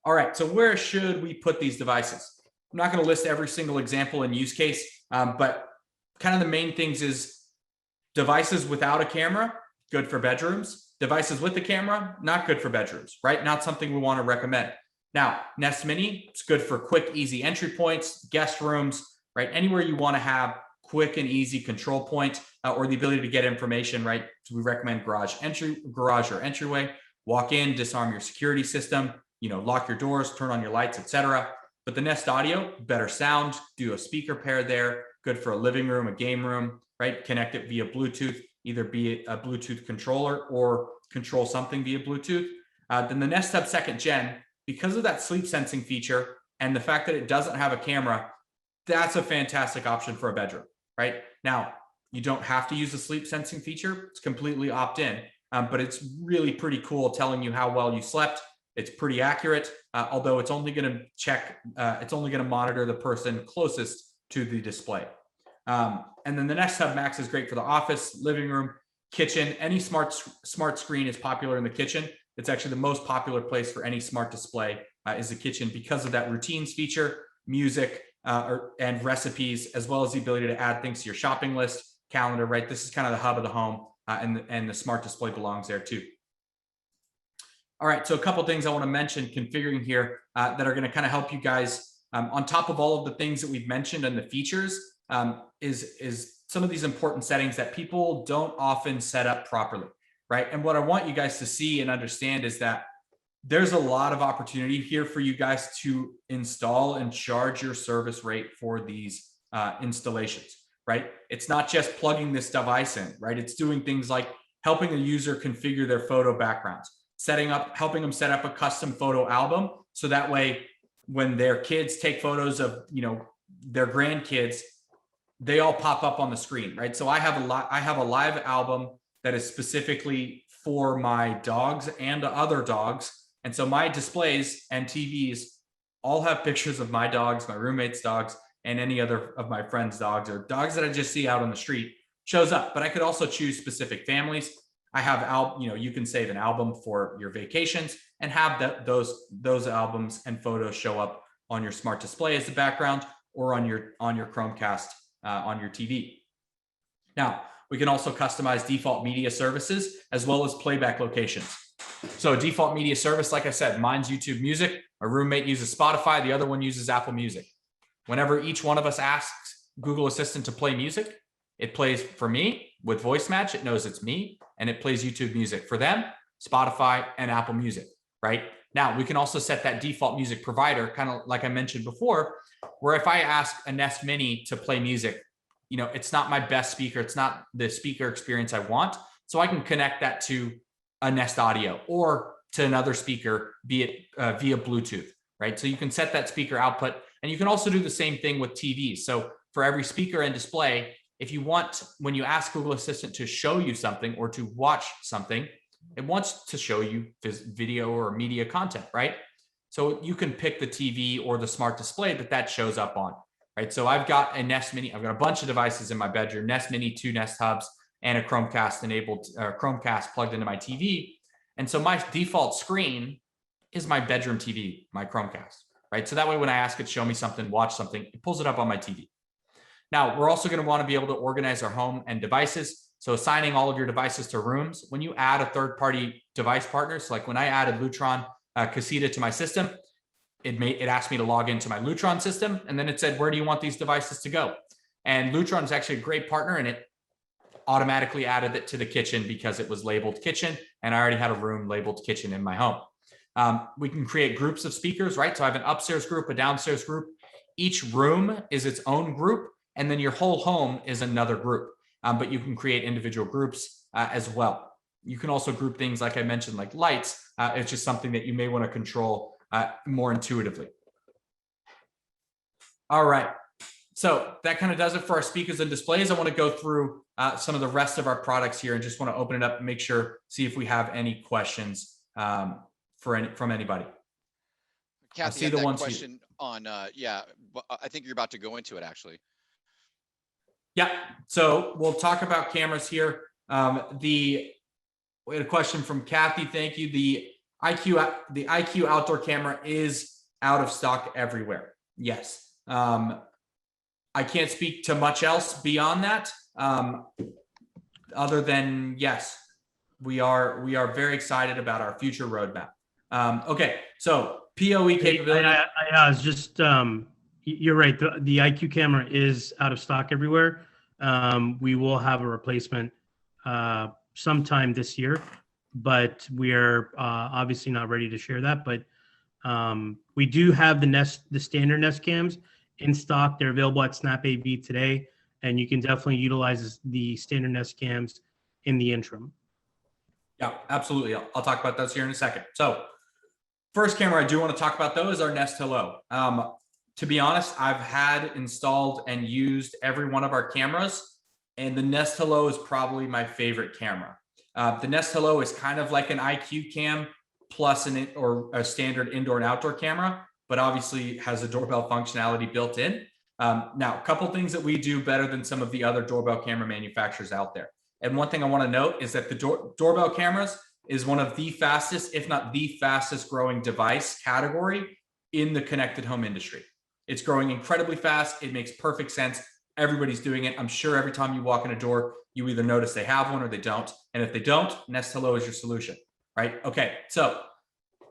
All right, so where should we put these devices? I'm not going to list every single example and use case, but kind of the main things is devices without a camera, good for bedrooms. Devices with the camera, not good for bedrooms, right? Not something we want to recommend. Now, Nest Mini, it's good for quick, easy entry points, guest rooms, right? Anywhere you want to have quick and easy control point or the ability to get information, right? So we recommend garage or entryway. Walk in, disarm your security system, lock your doors, turn on your lights, etc. But the Nest Audio, better sound, do a speaker pair there, good for a living room, a game room, right? Connect it via Bluetooth, either be it a Bluetooth controller or control something via Bluetooth. Then the Nest Hub 2nd Gen, because of that sleep sensing feature and the fact that it doesn't have a camera, that's a fantastic option for a bedroom, right? Now, you don't have to use the sleep sensing feature. It's completely opt-in, but it's really pretty cool telling you how well you slept. It's pretty accurate, although it's only going to monitor the person closest to the display. And then the Nest Hub Max is great for the office, living room, kitchen. Any smart screen is popular in the kitchen. It's actually the most popular place for any smart display is the kitchen, because of that routines feature, music, and recipes, as well as the ability to add things to your shopping list, calendar, right? This is kind of the hub of the home, and the smart display belongs there too. All right, so a couple things I want to mention configuring here that are going to kind of help you guys on top of all of the things that we've mentioned and the features. Is some of these important settings that people don't often set up properly, right? And what I want you guys to see and understand is that there's a lot of opportunity here for you guys to install and charge your service rate for these installations, right? It's not just plugging this device in, right? It's doing things like helping a user configure their photo backgrounds, helping them set up a custom photo album. So that way, when their kids take photos of, their grandkids, they all pop up on the screen, right? So I have a live album that is specifically for my dogs and other dogs. And so my displays and TVs all have pictures of my dogs, my roommates' dogs, and any other of my friends' dogs or dogs that I just see out on the street shows up. But I could also choose specific families. I have, you can save an album for your vacations and have those albums and photos show up on your smart display as the background or on your Chromecast on your TV. Now, we can also customize default media services as well as playback locations. So default media service, like I said, mine's YouTube Music. A roommate uses Spotify. The other one uses Apple Music. Whenever each one of us asks Google Assistant to play music, it plays for me with voice match. It knows it's me, and it plays YouTube Music for them, Spotify, and Apple Music, right? Now, we can also set that default music provider, kind of like I mentioned before, where if I ask a Nest Mini to play music, it's not my best speaker. It's not the speaker experience I want. So I can connect that to a Nest Audio or to another speaker, be it via Bluetooth, right? So you can set that speaker output, and you can also do the same thing with TVs. So for every speaker and display, if you want, when you ask Google Assistant to show you something or to watch something, it wants to show you video or media content, right? So you can pick the TV or the smart display that shows up on, right? So I've got a Nest Mini. I've got a bunch of devices in my bedroom, Nest Mini, 2 Nest Hubs, and a Chromecast plugged into my TV. And so my default screen is my bedroom TV, my Chromecast, right? So that way, when I ask it to show me something, watch something, it pulls it up on my TV. Now, we're also going to want to be able to organize our home and devices. So assigning all of your devices to rooms. When you add a third-party device partner, so like when I added Lutron Casita to my system, it asked me to log into my Lutron system, and then it said, where do you want these devices to go? And Lutron is actually a great partner, and it automatically added it to the kitchen because it was labeled kitchen, and I already had a room labeled kitchen in my home. We can create groups of speakers, right? So I have an upstairs group, a downstairs group. Each room is its own group, and then your whole home is another group. But you can create individual groups as well. You can also group things, like I mentioned, like lights. It's just something that you may want to control more intuitively. All right. So that kind of does it for our speakers and displays. I want to go through some of the rest of our products here and just want to open it up and make sure, see if we have any questions from anybody. Kathy, I see the one question on, I think you're about to go into it actually. Yeah, so we'll talk about cameras here. We had a question from Kathy. Thank you. The IQ outdoor camera is out of stock everywhere. Yes. I can't speak to much else beyond that. Other than yes, we are very excited about our future roadmap. Okay, so PoE capability. I was just you're right. The IQ camera is out of stock everywhere. We will have a replacement sometime this year, but we are obviously not ready to share that. But we do have the standard Nest cams in stock. They're available at SnapAV today, and you can definitely utilize the standard Nest cams in the interim. Yeah, absolutely. I'll talk about those here in a second. So first camera I do want to talk about, though, is our Nest Hello. To be honest, I've had installed and used every one of our cameras, and the Nest Hello is probably my favorite camera. The Nest Hello is kind of like an IQ cam plus a standard indoor and outdoor camera, but obviously has a doorbell functionality built in. Now, a couple things that we do better than some of the other doorbell camera manufacturers out there. And one thing I want to note is that the doorbell cameras is one of the fastest, if not the fastest growing device category in the connected home industry. It's growing incredibly fast. It makes perfect sense. Everybody's doing it. I'm sure every time you walk in a door, you either notice they have one or they don't. And if they don't, Nest Hello is your solution, right? Okay, so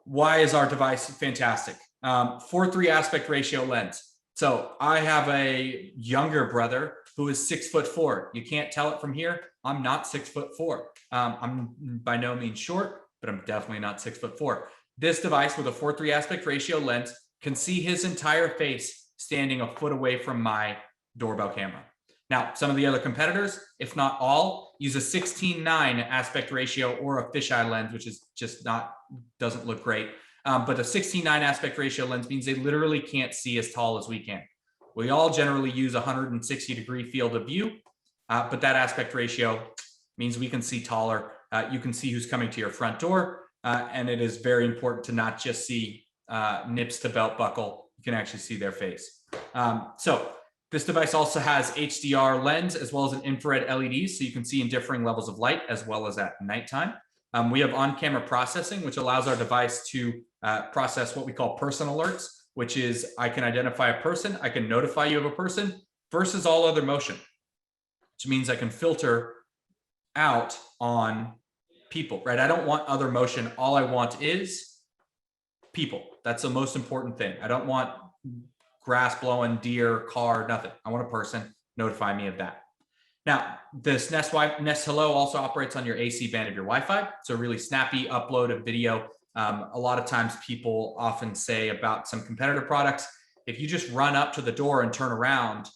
why is our device fantastic? 4:3 aspect ratio lens. So I have a younger brother who is 6'4". You can't tell it from here. I'm not 6'4". I'm by no means short, but I'm definitely not 6'4". This device with a 4:3 aspect ratio lens can see his entire face standing a foot away from my doorbell camera. Now, some of the other competitors, if not all, use a 16:9 aspect ratio or a fisheye lens, which is just doesn't look great. But a 16:9 aspect ratio lens means they literally can't see as tall as we can. We all generally use 160-degree field of view, but that aspect ratio means we can see taller. You can see who's coming to your front door. And it is very important to not just see nips to belt buckle. You can actually see their face. So this device also has HDR lens as well as an infrared LEDs, so you can see in differing levels of light as well as at nighttime. We have on-camera processing, which allows our device to process what we call person alerts, which is I can identify a person, I can notify you of a person versus all other motion, which means I can filter out on people, right? I don't want other motion. All I want is people. That's the most important thing. I don't want grass blowing, deer, car, nothing. I want a person. Notify me of that. Now, this Nest Hello also operates on your AC band of your Wi-Fi. So really snappy upload of video. A lot of times people often say about some competitor products, if you just run up to the door and turn around,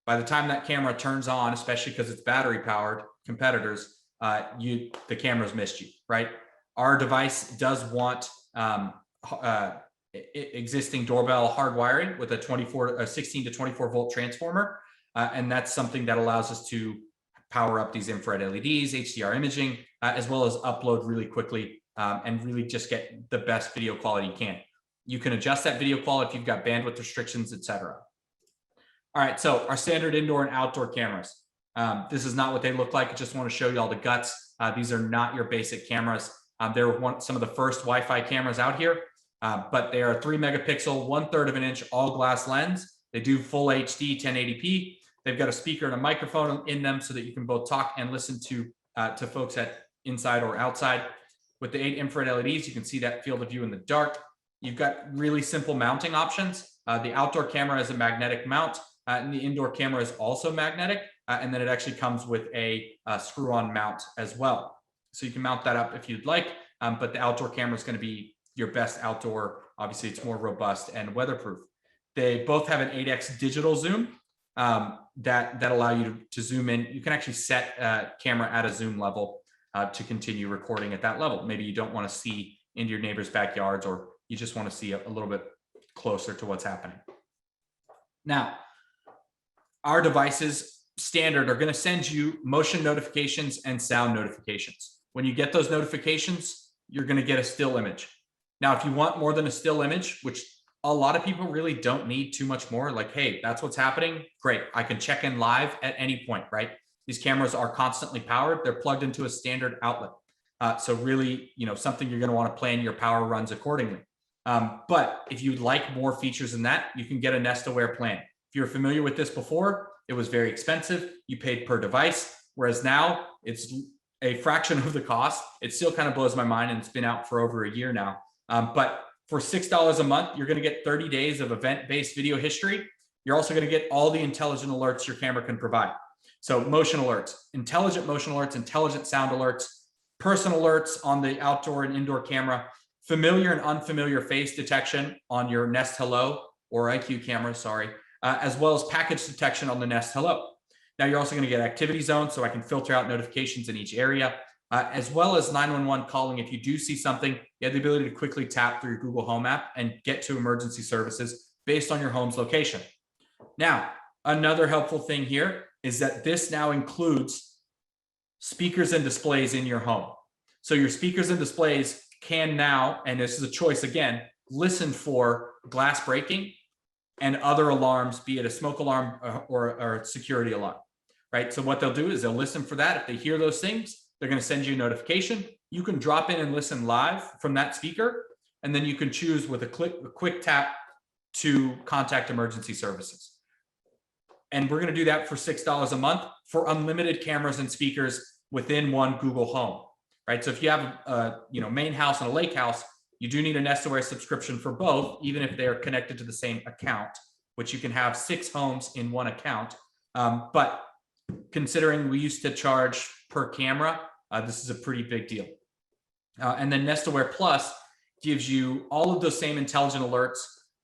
by the time that camera turns on, especially because it's battery powered, competitors, the camera's missed you, right? Our device does want existing doorbell hardwiring with a 16 to 24 volt transformer. And that's something that allows us to power up these infrared LEDs, HDR imaging, as well as upload really quickly and really just get the best video quality you can. You can adjust that video quality if you've got bandwidth restrictions, etc. All right, so our standard indoor and outdoor cameras. This is not what they look like. I just want to show you all the guts. These are not your basic cameras. They're some of the first Wi-Fi cameras out here, but they are 3 megapixel, 1/3 of an inch all glass lens. They do full HD 1080p. They've got a speaker and a microphone in them so that you can both talk and listen to folks at inside or outside. With the 8 infrared LEDs, you can see that field of view in the dark. You've got really simple mounting options. The outdoor camera is a magnetic mount, and the indoor camera is also magnetic. And then it actually comes with a screw-on mount as well. So you can mount that up if you'd like, but the outdoor camera is going to be your best outdoor. Obviously, it's more robust and weatherproof. They both have an 8x digital zoom that allow you to zoom in. You can actually set camera at a zoom level to continue recording at that level. Maybe you don't want to see into your neighbor's backyards, or you just want to see a little bit closer to what's happening. Now, our devices standard are going to send you motion notifications and sound notifications. When you get those notifications, you're going to get a still image. Now, if you want more than a still image, which a lot of people really don't need too much more, like, hey, that's what's happening. Great. I can check in live at any point, right? These cameras are constantly powered. They're plugged into a standard outlet. So really, something you're going to want to plan your power runs accordingly. But if you'd like more features than that, you can get a Nest Aware plan. If you're familiar with this before, it was very expensive. You paid per device, whereas now it's a fraction of the cost. It still kind of blows my mind, and it's been out for over a year now. But for $6 a month, you're going to get 30 days of event-based video history. You're also going to get all the intelligent alerts your camera can provide. So motion alerts, intelligent motion alerts, intelligent sound alerts, person alerts on the outdoor and indoor camera, familiar and unfamiliar face detection on your Nest Hello or IQ camera, as well as package detection on the Nest Hello. Now you're also going to get activity zones, so I can filter out notifications in each area, as well as 911 calling. If you do see something, you have the ability to quickly tap through your Google Home app and get to emergency services based on your home's location. Now, another helpful thing here is that this now includes speakers and displays in your home. So your speakers and displays can now, and this is a choice again, listen for glass breaking and other alarms, be it a smoke alarm or a security alarm, right? So what they'll do is they'll listen for that. If they hear those things, they're going to send you a notification. You can drop in and listen live from that speaker, and then you can choose with a quick tap to contact emergency services. And we're going to do that for $6 a month for unlimited cameras and speakers within one Google Home, right? So if you have a main house and a lake house, you do need a Nest Aware subscription for both, even if they are connected to the same account, which you can have 6 homes in one account. But considering we used to charge per camera, this is a pretty big deal. And then Nest Aware Plus gives you all of those same intelligent alerts,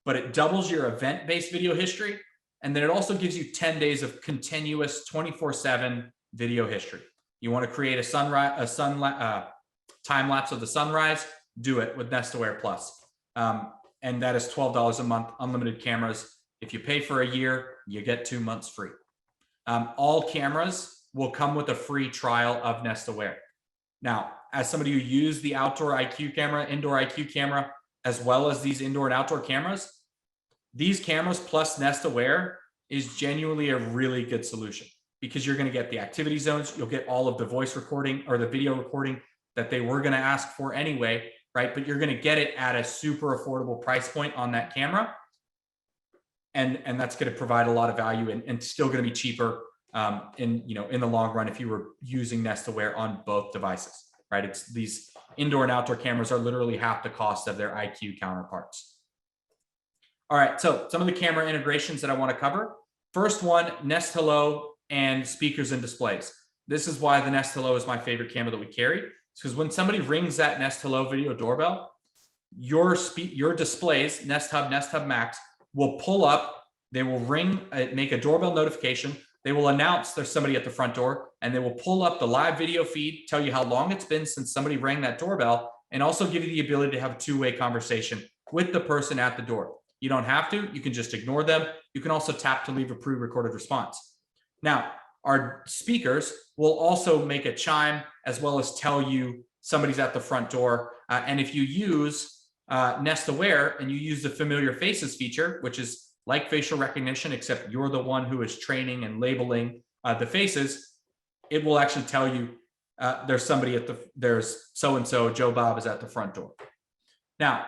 but it doubles your event-based video history. And then it also gives you 10 days of continuous 24/7 video history. You want to create a time lapse of the sunrise, do it with Nest Aware Plus. And that is $12 a month, unlimited cameras. If you pay for a year, you get 2 months free. All cameras will come with a free trial of Nest Aware. Now, as somebody who used the outdoor IQ camera, indoor IQ camera, as well as these indoor and outdoor cameras, these cameras plus Nest Aware is genuinely a really good solution, because you're going to get the activity zones, you'll get all of the voice recording or the video recording that they were going to ask for anyway, right? But you're going to get it at a super affordable price point on that camera. And that's going to provide a lot of value and still going to be cheaper in the long run if you were using Nest Aware on both devices, right? It's these indoor and outdoor cameras are literally half the cost of their IQ counterparts. All right, so some of the camera integrations that I want to cover. First one, Nest Hello and speakers and displays. This is why the Nest Hello is my favorite camera that we carry. It's because when somebody rings that Nest Hello video doorbell, your displays, Nest Hub, Nest Hub Max, will pull up. They will ring, make a doorbell notification. They will announce there's somebody at the front door, and they will pull up the live video feed, tell you how long it's been since somebody rang that doorbell, and also give you the ability to have a two-way conversation with the person at the door. You don't have to. You can just ignore them. You can also tap to leave a pre-recorded response. Now, our speakers will also make a chime as well as tell you somebody's at the front door. And if you use Nest Aware and you use the familiar faces feature, which is like facial recognition, except you're the one who is training and labeling the faces, it will actually tell you there's so-and-so, Joe Bob is at the front door. Now,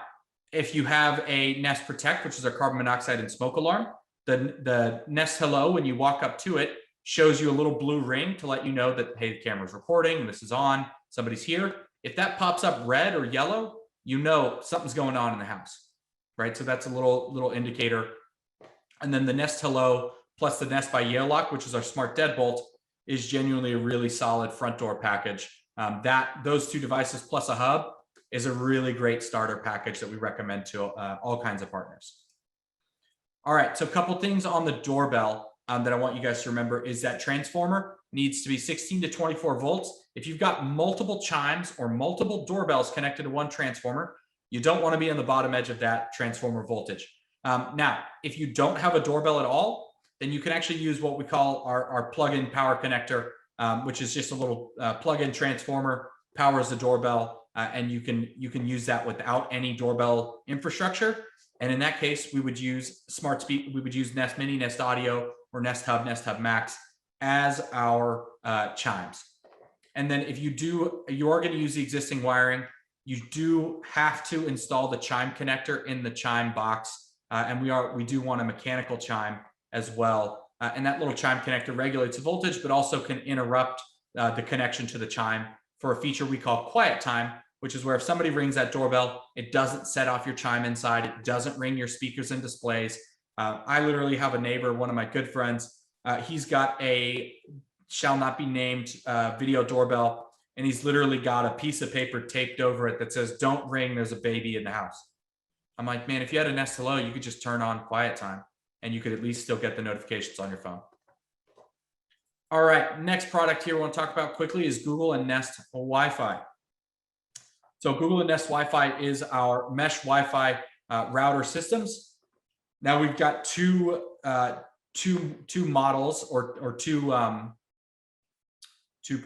if you have a Nest Protect, which is our carbon monoxide and smoke alarm, the Nest Hello, when you walk up to it, shows you a little blue ring to let you know that, hey, the camera's recording, this is on, somebody's here. If that pops up red or yellow, you know something's going on in the house, right? So that's a little indicator. And then the Nest Hello plus the Nest by Yale Lock, which is our smart deadbolt, is genuinely a really solid front door package. Those two devices plus a hub is a really great starter package that we recommend to all kinds of partners. All right, so a couple things on the doorbell that I want you guys to remember is that transformer needs to be 16 to 24 volts. If you've got multiple chimes or multiple doorbells connected to one transformer, you don't want to be on the bottom edge of that transformer voltage. Now, if you don't have a doorbell at all, then you can actually use what we call our plug-in power connector, which is just a little plug-in transformer, powers the doorbell, and you can use that without any doorbell infrastructure. And in that case, we would use we would use Nest Mini, Nest Audio, or Nest Hub Max as our chimes. And then if you are going to use the existing wiring, you do have to install the chime connector in the chime box. And we do want a mechanical chime as well. And that little chime connector regulates the voltage, but also can interrupt the connection to the chime for a feature we call quiet time, which is where if somebody rings that doorbell, it doesn't set off your chime inside. It doesn't ring your speakers and displays. I literally have a neighbor, one of my good friends. He's got a shall not be named video doorbell, and he's literally got a piece of paper taped over it that says, "Don't ring, there's a baby in the house." I'm like, man, if you had a Nest Hello, you could just turn on quiet time and you could at least still get the notifications on your phone. All right, next product here I want to talk about quickly is Google and Nest Wi-Fi. So Google and Nest Wi-Fi is our mesh Wi-Fi router systems. Now we've got two models or two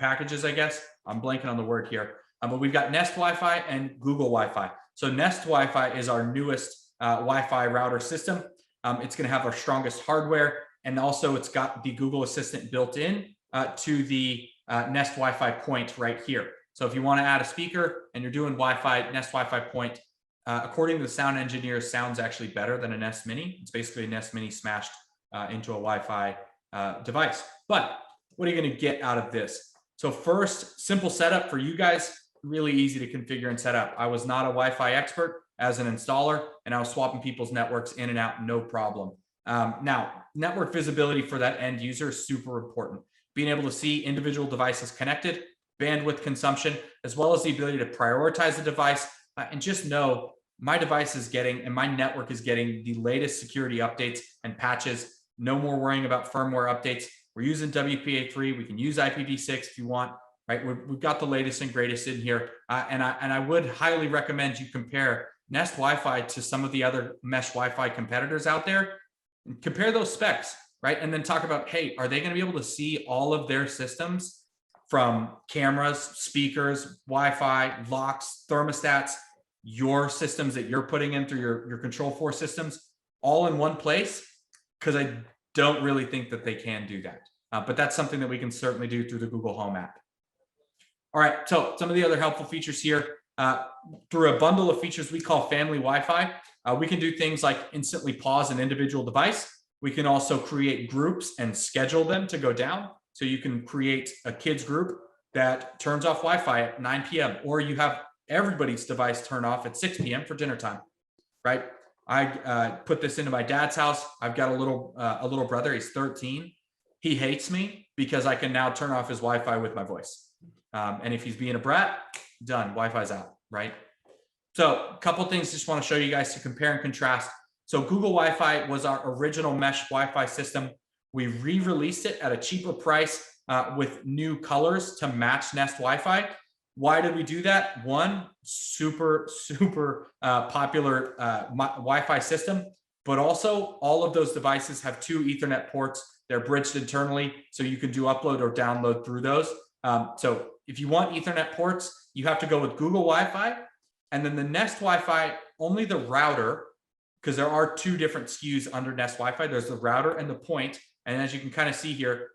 packages, I guess. I'm blanking on the word here, but we've got Nest Wi-Fi and Google Wi-Fi. So Nest Wi-Fi is our newest Wi-Fi router system. It's going to have our strongest hardware, and also it's got the Google Assistant built in to the Nest Wi-Fi point right here. So if you want to add a speaker and you're doing Wi-Fi, Nest Wi-Fi point, according to the sound engineers, sounds actually better than a Nest Mini. It's basically a Nest Mini smashed into a Wi-Fi device. But what are you going to get out of this? So first, simple setup for you guys, really easy to configure and set up. I was not a Wi-Fi expert as an installer, and I was swapping people's networks in and out, no problem. Now, network visibility for that end user is super important. Being able to see individual devices connected, bandwidth consumption, as well as the ability to prioritize the device, and just know my device is getting, and my network is getting the latest security updates and patches. No more worrying about firmware updates. We're using WPA3. We can use IPv6 if you want, right? We've got the latest and greatest in here. And I would highly recommend you compare Nest Wi-Fi to some of the other mesh Wi-Fi competitors out there. Compare those specs. right? And then talk about, hey, are they going to be able to see all of their systems from cameras, speakers, Wi-Fi, locks, thermostats, your systems that you're putting in through your Control4 systems all in one place? Because I don't really think that they can do that. But that's something that we can certainly do through the Google Home app. All right, so some of the other helpful features here, through a bundle of features we call family Wi-Fi, we can do things like instantly pause an individual device. We can also create groups and schedule them to go down. So you can create a kids group that turns off Wi-Fi at 9 p.m. or you have everybody's device turn off at 6 p.m. for dinner time, right? I put this into my dad's house. I've got a little brother. He's 13. He hates me because I can now turn off his Wi-Fi with my voice. And if he's being a brat, done. Wi-Fi's out, right? So a couple things just want to show you guys to compare and contrast. So Google Wi-Fi was our original mesh Wi-Fi system. We re-released it at a cheaper price with new colors to match Nest Wi-Fi. Why did we do that? One, super popular Wi-Fi system, but also all of those devices have 2 Ethernet ports. They're bridged internally, so you can do upload or download through those. So if you want Ethernet ports, you have to go with Google Wi-Fi, and then the Nest Wi-Fi, only the router, because there are 2 different SKUs under Nest Wi-Fi. There's the router and the point. And as you can kind of see here,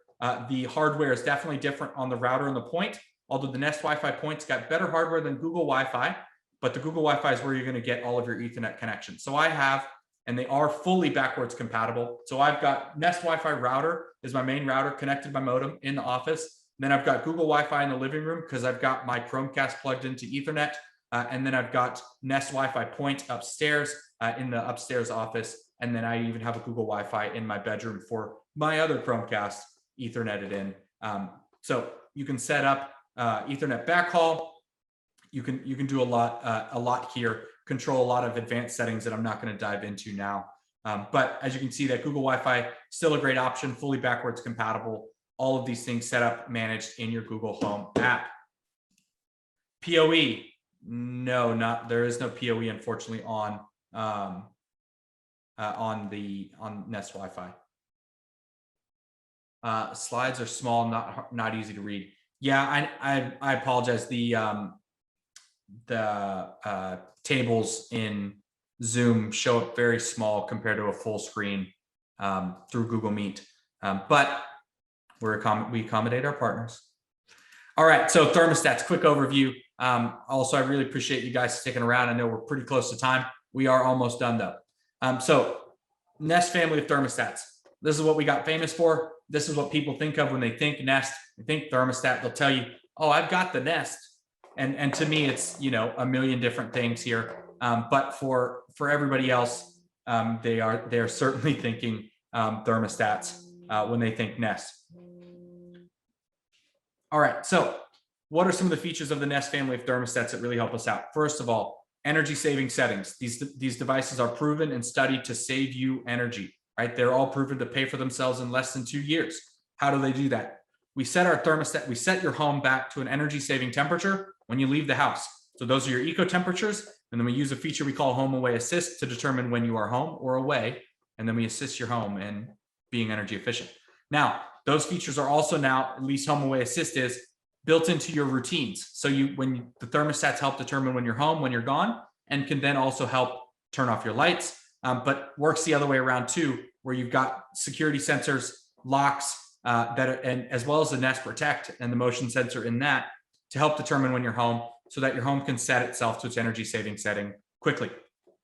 the hardware is definitely different on the router and the point. Although the Nest Wi-Fi point's got better hardware than Google Wi-Fi, but the Google Wi-Fi is where you're going to get all of your Ethernet connections. So I have, and they are fully backwards compatible. So I've got Nest Wi-Fi router is my main router connected to my modem in the office. Then I've got Google Wi-Fi in the living room because I've got my Chromecast plugged into Ethernet. And then I've got Nest Wi-Fi point upstairs in the upstairs office. And then I even have a Google Wi-Fi in my bedroom for my other Chromecast Etherneted in. So you can set up Ethernet backhaul. You can do a lot here, control a lot of advanced settings that I'm not going to dive into now. But as you can see, that Google Wi-Fi still a great option, fully backwards compatible. All of these things set up, managed in your Google Home app. PoE, no, there is no PoE, unfortunately, on Nest Wi-Fi. Slides are small, not easy to read. Yeah, I apologize. The tables in Zoom show up very small compared to a full screen through Google Meet, but we accommodate our partners. All right, so thermostats, quick overview. Also, I really appreciate you guys sticking around. I know we're pretty close to time. We are almost done though. So Nest family of thermostats. This is what we got famous for. This is what people think of when they think Nest. They think thermostat. They'll tell you, "Oh, I've got the Nest," and to me, it's a million different things here. But for everybody else, they're certainly thinking thermostats when they think Nest. All right, so what are some of the features of the Nest family of thermostats that really help us out? First of all, energy saving settings. These devices are proven and studied to save you energy, right? They're all proven to pay for themselves in less than 2 years. How do they do that? We set our thermostat, we set your home back to an energy saving temperature when you leave the house. So those are your eco temperatures. And then we use a feature we call Home Away Assist to determine when you are home or away. And then we assist your home in being energy efficient. Now, those features are also now, at least Home Away Assist is, built into your routines. So when the thermostats help determine when you're home, when you're gone, and can then also help turn off your lights, but works the other way around too, where you've got security sensors, locks, and as well as the Nest Protect and the motion sensor in that to help determine when you're home, so that your home can set itself to its energy saving setting quickly.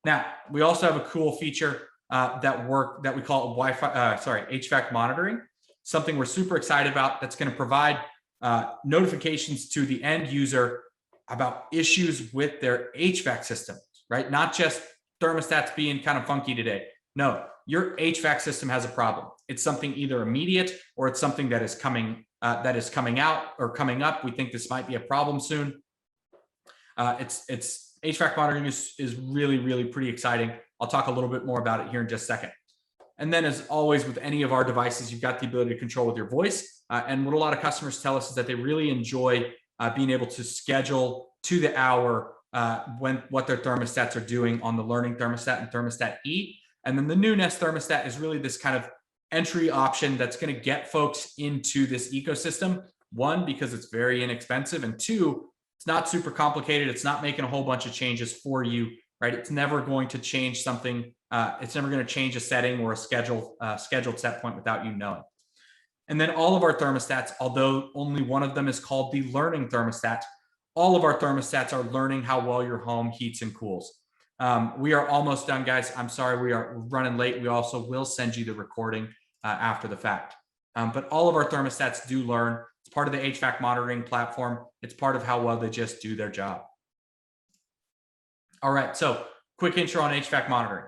Now, we also have a cool feature that we call HVAC monitoring, something we're super excited about that's going to provide notifications to the end user about issues with their HVAC system, right? Not just thermostats being kind of funky today. No, your HVAC system has a problem. It's something either immediate or it's something that is coming out or coming up. We think this might be a problem soon. It's HVAC monitoring is really, really pretty exciting. I'll talk a little bit more about it here in just a second. And then, as always with any of our devices, you've got the ability to control with your voice. And what a lot of customers tell us is that they really enjoy being able to schedule to the hour what their thermostats are doing on the Learning Thermostat and Thermostat E. And then the new Nest thermostat is really this kind of entry option that's going to get folks into this ecosystem. One, because it's very inexpensive, and two, it's not super complicated. It's not making a whole bunch of changes for you, right? It's never going to change something. It's never going to change a setting or a scheduled set point without you knowing. And then all of our thermostats, although only one of them is called the learning thermostat, all of our thermostats are learning how well your home heats and cools. We are almost done, guys. I'm sorry, we are running late. We also will send you the recording after the fact. But all of our thermostats do learn. It's part of the HVAC monitoring platform. It's part of how well they just do their job. All right, so quick intro on HVAC monitoring.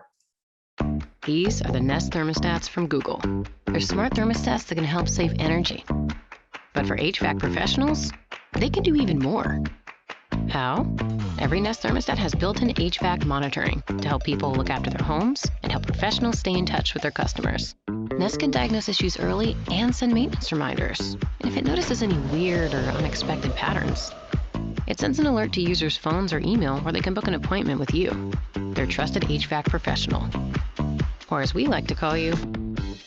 These are the Nest thermostats from Google. They're smart thermostats that can help save energy. But for HVAC professionals, they can do even more. How? Every Nest thermostat has built-in HVAC monitoring to help people look after their homes and help professionals stay in touch with their customers. Nest can diagnose issues early and send maintenance reminders. And if it notices any weird or unexpected patterns, it sends an alert to users' phones or email where they can book an appointment with you, their trusted HVAC professional. Or as we like to call you,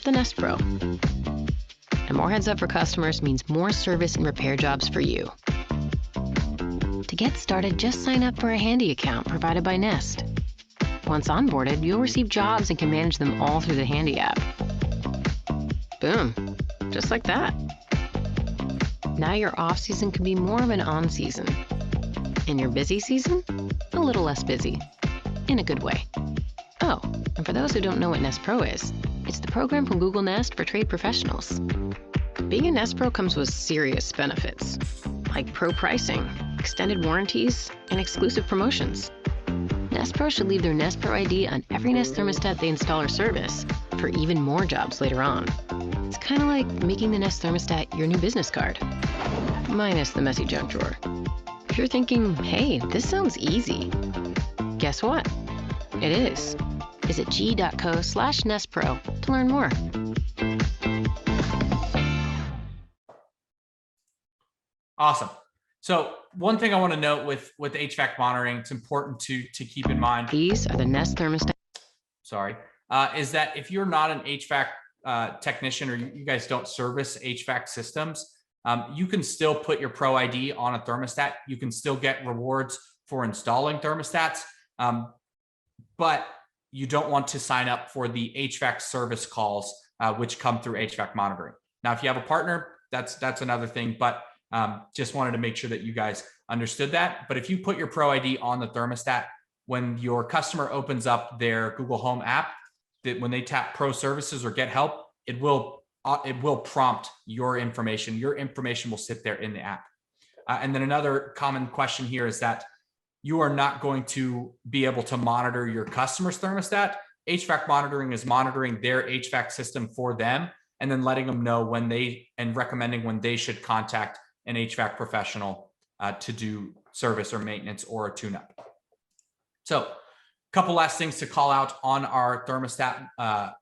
the Nest Pro. And more heads up for customers means more service and repair jobs for you. To get started, just sign up for a Handy account provided by Nest. Once onboarded, you'll receive jobs and can manage them all through the Handy app. Boom, just like that. Now your off season can be more of an on season. And your busy season, a little less busy, in a good way. Oh, and for those who don't know what Nest Pro is, it's the program from Google Nest for trade professionals. Being a Nest Pro comes with serious benefits, like pro pricing, extended warranties, and exclusive promotions. Nest Pro should leave their Nest Pro ID on every Nest thermostat they install or service for even more jobs later on. It's kind of like making the Nest thermostat your new business card, minus the messy junk drawer. If you're thinking, hey, this sounds easy, guess what? It is. Visit g.co/nestpro to learn more. Awesome. So one thing I want to note with HVAC monitoring, it's important to keep in mind. These are the Nest thermostat. Sorry, is that if you're not an HVAC technician, or you guys don't service HVAC systems, you can still put your Pro ID on a thermostat. You can still get rewards for installing thermostats, but you don't want to sign up for the HVAC service calls, which come through HVAC monitoring. Now, if you have a partner, that's another thing, but just wanted to make sure that you guys understood that. But if you put your Pro ID on the thermostat, when your customer opens up their Google Home app, that when they tap Pro Services or Get Help, it will prompt your information. Your information will sit there in the app. And then another common question here is that you are not going to be able to monitor your customer's thermostat. HVAC monitoring is monitoring their HVAC system for them and then letting them know when and recommending when they should contact an HVAC professional to do service or maintenance or a tune-up. So a couple last things to call out on our thermostat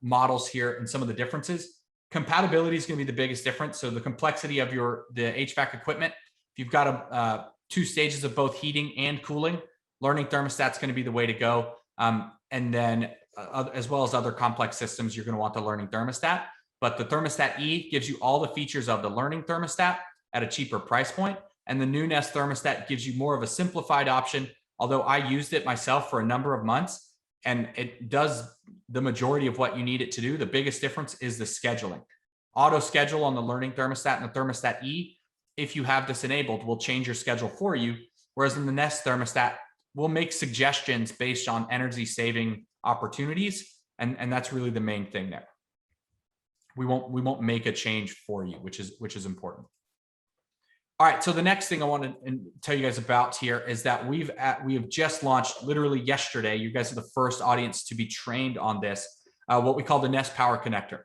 models here and some of the differences. Compatibility is going to be the biggest difference. So the complexity of the HVAC equipment, if you've got 2 stages of both heating and cooling, learning thermostat's going to be the way to go. And then as well as other complex systems, you're going to want the learning thermostat. But the thermostat E gives you all the features of the learning thermostat at a cheaper price point. And the new Nest thermostat gives you more of a simplified option, although I used it myself for a number of months and it does the majority of what you need it to do. The biggest difference is the scheduling. Auto schedule on the learning thermostat and the thermostat E, if you have this enabled, will change your schedule for you. Whereas in the Nest thermostat, we'll make suggestions based on energy saving opportunities. And that's really the main thing there. We won't make a change for you, which is important. All right, so the next thing I want to tell you guys about here is that we have just launched literally yesterday. You guys are the first audience to be trained on this, what we call the Nest Power Connector.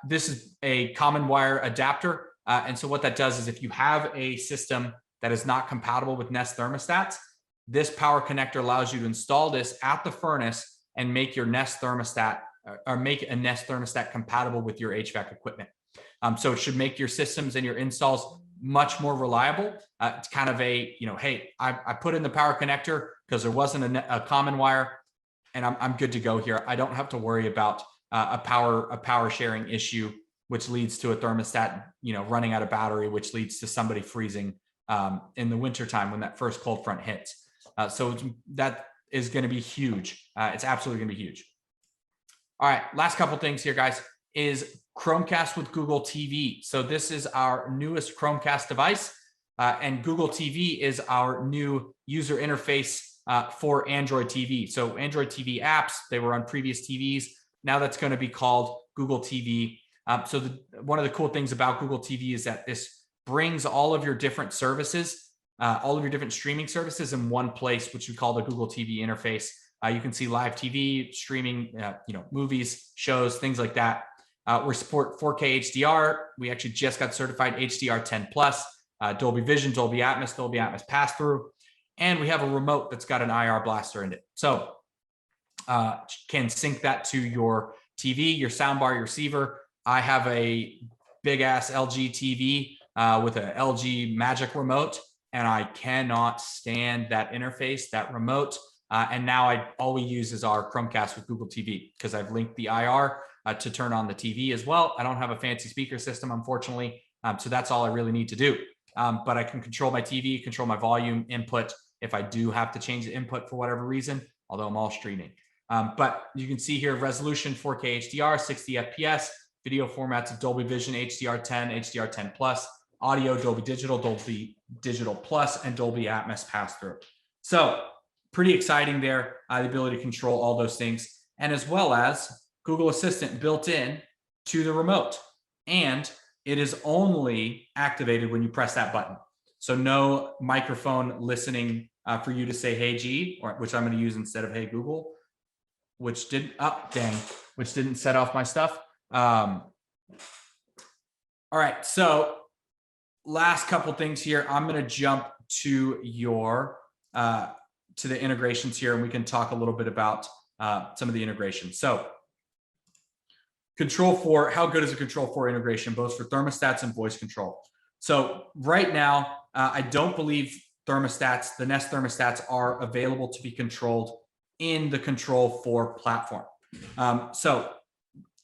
This is a common wire adapter. And so what that does is if you have a system that is not compatible with Nest thermostats, this power connector allows you to install this at the furnace and make your Nest thermostat or make a Nest thermostat compatible with your HVAC equipment. So it should make your systems and your installs much more reliable. It's kind of a, hey, I put in the power connector because there wasn't a common wire and I'm good to go here. I don't have to worry about a power sharing issue, which leads to a thermostat, running out of battery, which leads to somebody freezing in the wintertime when that first cold front hits. So that is going to be huge. It's absolutely going to be huge. All right, last couple things here, guys, is Chromecast with Google TV. So this is our newest Chromecast device, and Google TV is our new user interface for Android TV. So Android TV apps, they were on previous TVs. Now that's going to be called Google TV. So one of the cool things about Google TV is that this brings all of your different services, all of your different streaming services in one place, which we call the Google TV interface. You can see live TV, streaming, movies, shows, things like that. We support 4K HDR. We actually just got certified HDR10+, Dolby Vision, Dolby Atmos pass-through, and we have a remote that's got an IR blaster in it. So can sync that to your TV, your soundbar, your receiver. I have a big ass LG TV with a LG Magic remote, and I cannot stand that interface, that remote. And now all we use is our Chromecast with Google TV, because I've linked the IR to turn on the TV as well. I don't have a fancy speaker system, unfortunately. So that's all I really need to do. But I can control my TV, control my volume input if I do have to change the input for whatever reason, although I'm all streaming. But you can see here, resolution 4K HDR, 60 FPS, video formats of Dolby Vision, HDR10, HDR10+, audio, Dolby Digital Plus, and Dolby Atmos pass-through. So pretty exciting there, the ability to control all those things, and as well as Google Assistant built in to the remote. And it is only activated when you press that button. So no microphone listening for you to say, "Hey G," which I'm going to use instead of "Hey Google," which didn't set off my stuff. All right, so last couple things here. I'm going to jump to your to the integrations here, and we can talk a little bit about some of the integrations. So Control4, how good is a Control4 integration, both for thermostats and voice control? So right now, I don't believe the Nest thermostats are available to be controlled in the Control4 platform. So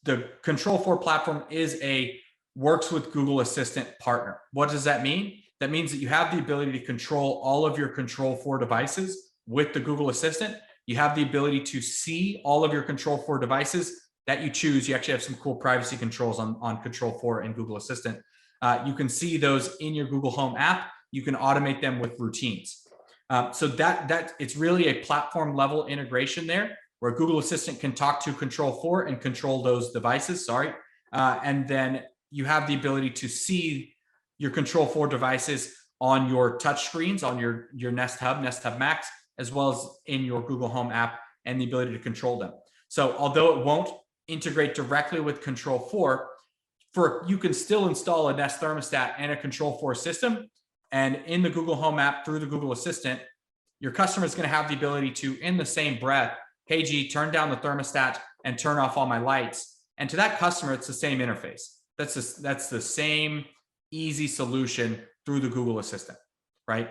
the Control4 platform works with Google Assistant partner. What does that mean? That means that you have the ability to control all of your Control4 devices with the Google Assistant. You have the ability to see all of your Control4 devices that you choose. You actually have some cool privacy controls on Control4 and Google Assistant. You can see those in your Google Home app. You can automate them with routines. So that it's really a platform level integration there, where Google Assistant can talk to Control4 and control those devices, and then you have the ability to see your Control4 devices on your touch screens, on your Nest Hub Max, as well as in your Google Home app, and the ability to control them. So although it won't integrate directly with Control4, you can still install a Nest thermostat and a Control4 system, and in the Google Home app through the Google Assistant, your customer is going to have the ability to, in the same breath, "Hey G, turn down the thermostat and turn off all my lights." And to that customer, it's the same interface. That's the same easy solution through the Google Assistant, right?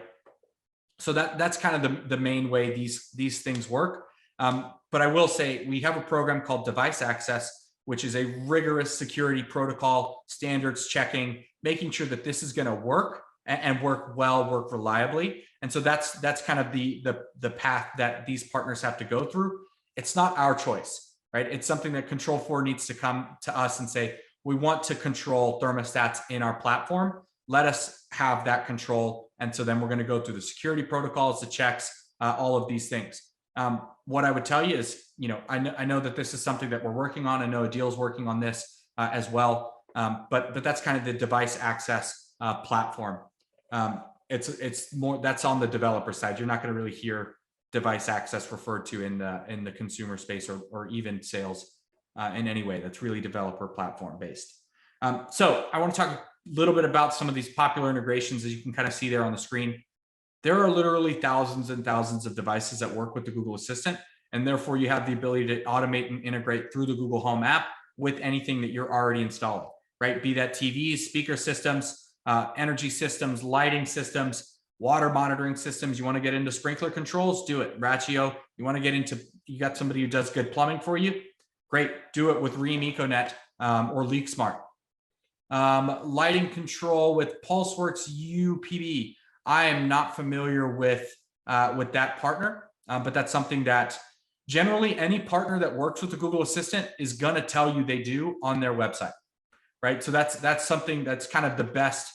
So that's kind of the main way these things work. But I will say we have a program called Device Access, which is a rigorous security protocol, standards checking, making sure that this is going to work and work well, work reliably. And so that's kind of the path that these partners have to go through. It's not our choice, right? It's something that Control4 needs to come to us and say, "We want to control thermostats in our platform. Let us have that control." And so then we're going to go through the security protocols, the checks, all of these things. What I would tell you is, I know that this is something that we're working on. I know Adil's working on this as well. But that's kind of the device access platform. It's more that's on the developer side. You're not going to really hear device access referred to in the consumer space or even sales in any way. That's really developer platform based. So I want to talk a little bit about some of these popular integrations, as you can kind of see there on the screen. There are literally thousands and thousands of devices that work with the Google Assistant, and therefore you have the ability to automate and integrate through the Google Home app with anything that you're already installing, right? Be that TVs, speaker systems, energy systems, lighting systems, water monitoring systems. You want to get into sprinkler controls, do it. Ratio, you got somebody who does good plumbing for you, Great, do it with Ream EcoNet or LeakSmart. Lighting control with PulseWorks UPB. I am not familiar with that partner, but that's something that generally any partner that works with the Google Assistant is going to tell you they do on their website, right? So that's something that's kind of the best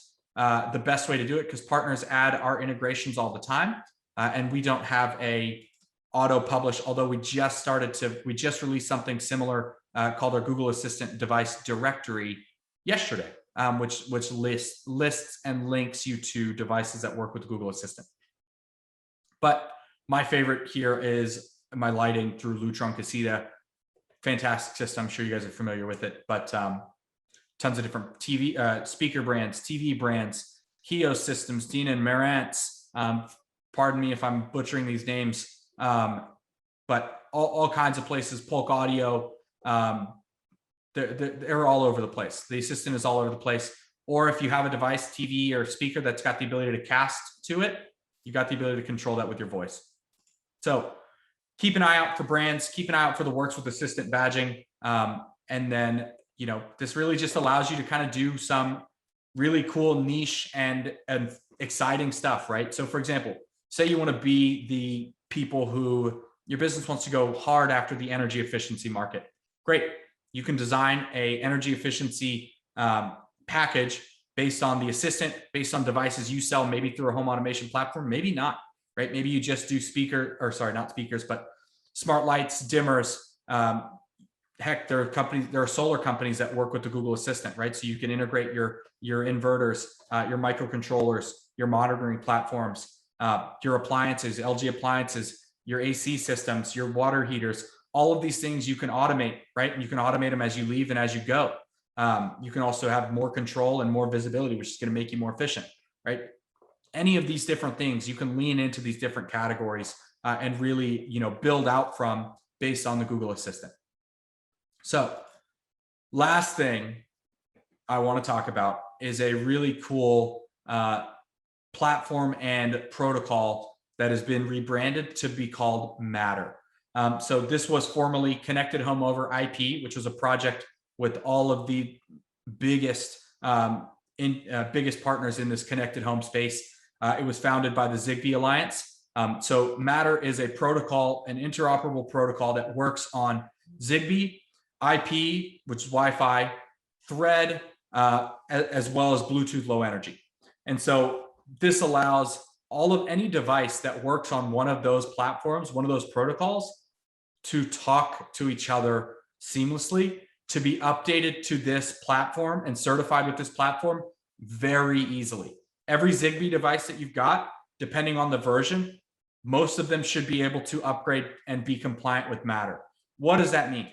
way to do it, because partners add our integrations all the time, and we don't have a auto publish. Although we just released something similar called our Google Assistant device directory yesterday, which lists and links you to devices that work with the Google Assistant. But my favorite here is my lighting through Lutron Casita. Fantastic system. I'm sure you guys are familiar with it, but tons of different TV speaker brands, TV brands, Keo Systems, Dina and Marantz. Pardon me if I'm butchering these names, but all kinds of places. Polk Audio. They're all over the place. The assistant is all over the place. Or if you have a device, TV or speaker that's got the ability to cast to it, you got the ability to control that with your voice. So keep an eye out for brands, keep an eye out for the Works with Assistant badging. And then, this really just allows you to kind of do some really cool niche and exciting stuff, right? So for example, say you want to be the people who your business wants to go hard after the energy efficiency market. Great. You can design a energy efficiency package based on the assistant, based on devices you sell, maybe through a home automation platform, maybe not, right? Maybe you just do not speakers, but smart lights, dimmers. Heck, there are solar companies that work with the Google Assistant, right? So you can integrate your inverters, your microcontrollers, your monitoring platforms, your appliances, LG appliances, your AC systems, your water heaters. All of these things you can automate, right? And you can automate them as you leave and as you go. You can also have more control and more visibility, which is going to make you more efficient, right? Any of these different things, you can lean into these different categories and really, build out from based on the Google Assistant. So last thing I want to talk about is a really cool platform and protocol that has been rebranded to be called Matter. So this was formerly Connected Home over IP, which was a project with all of the biggest partners in this connected home space. It was founded by the Zigbee Alliance. So Matter is a protocol, an interoperable protocol that works on Zigbee, IP, which is Wi-Fi, Thread, as well as Bluetooth Low Energy. And so this allows any device that works on one of those platforms, one of those protocols, to talk to each other seamlessly, to be updated to this platform and certified with this platform very easily. Every Zigbee device that you've got, depending on the version, most of them should be able to upgrade and be compliant with Matter. What does that mean?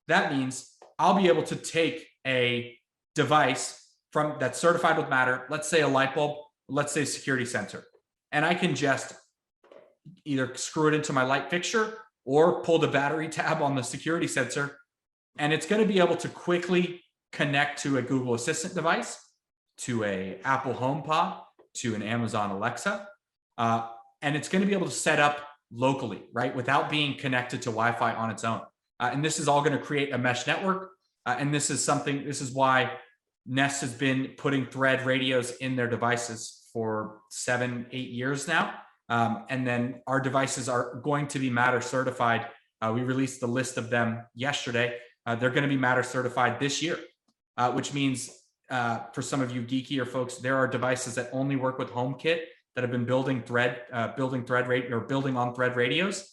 That means I'll be able to take a device that's certified with Matter, let's say a light bulb, let's say a security sensor, and I can just either screw it into my light fixture or pull the battery tab on the security sensor, and it's going to be able to quickly connect to a Google Assistant device, to a Apple HomePod, to an Amazon Alexa, and it's going to be able to set up locally, right, without being connected to Wi-Fi on its own. And this is all going to create a mesh network, and this is why Nest has been putting Thread radios in their devices for 7-8 years now. And then our devices are going to be Matter certified. We released the list of them yesterday. They're going to be Matter certified this year, which means for some of you geekier folks, there are devices that only work with HomeKit that have been building on Thread radios.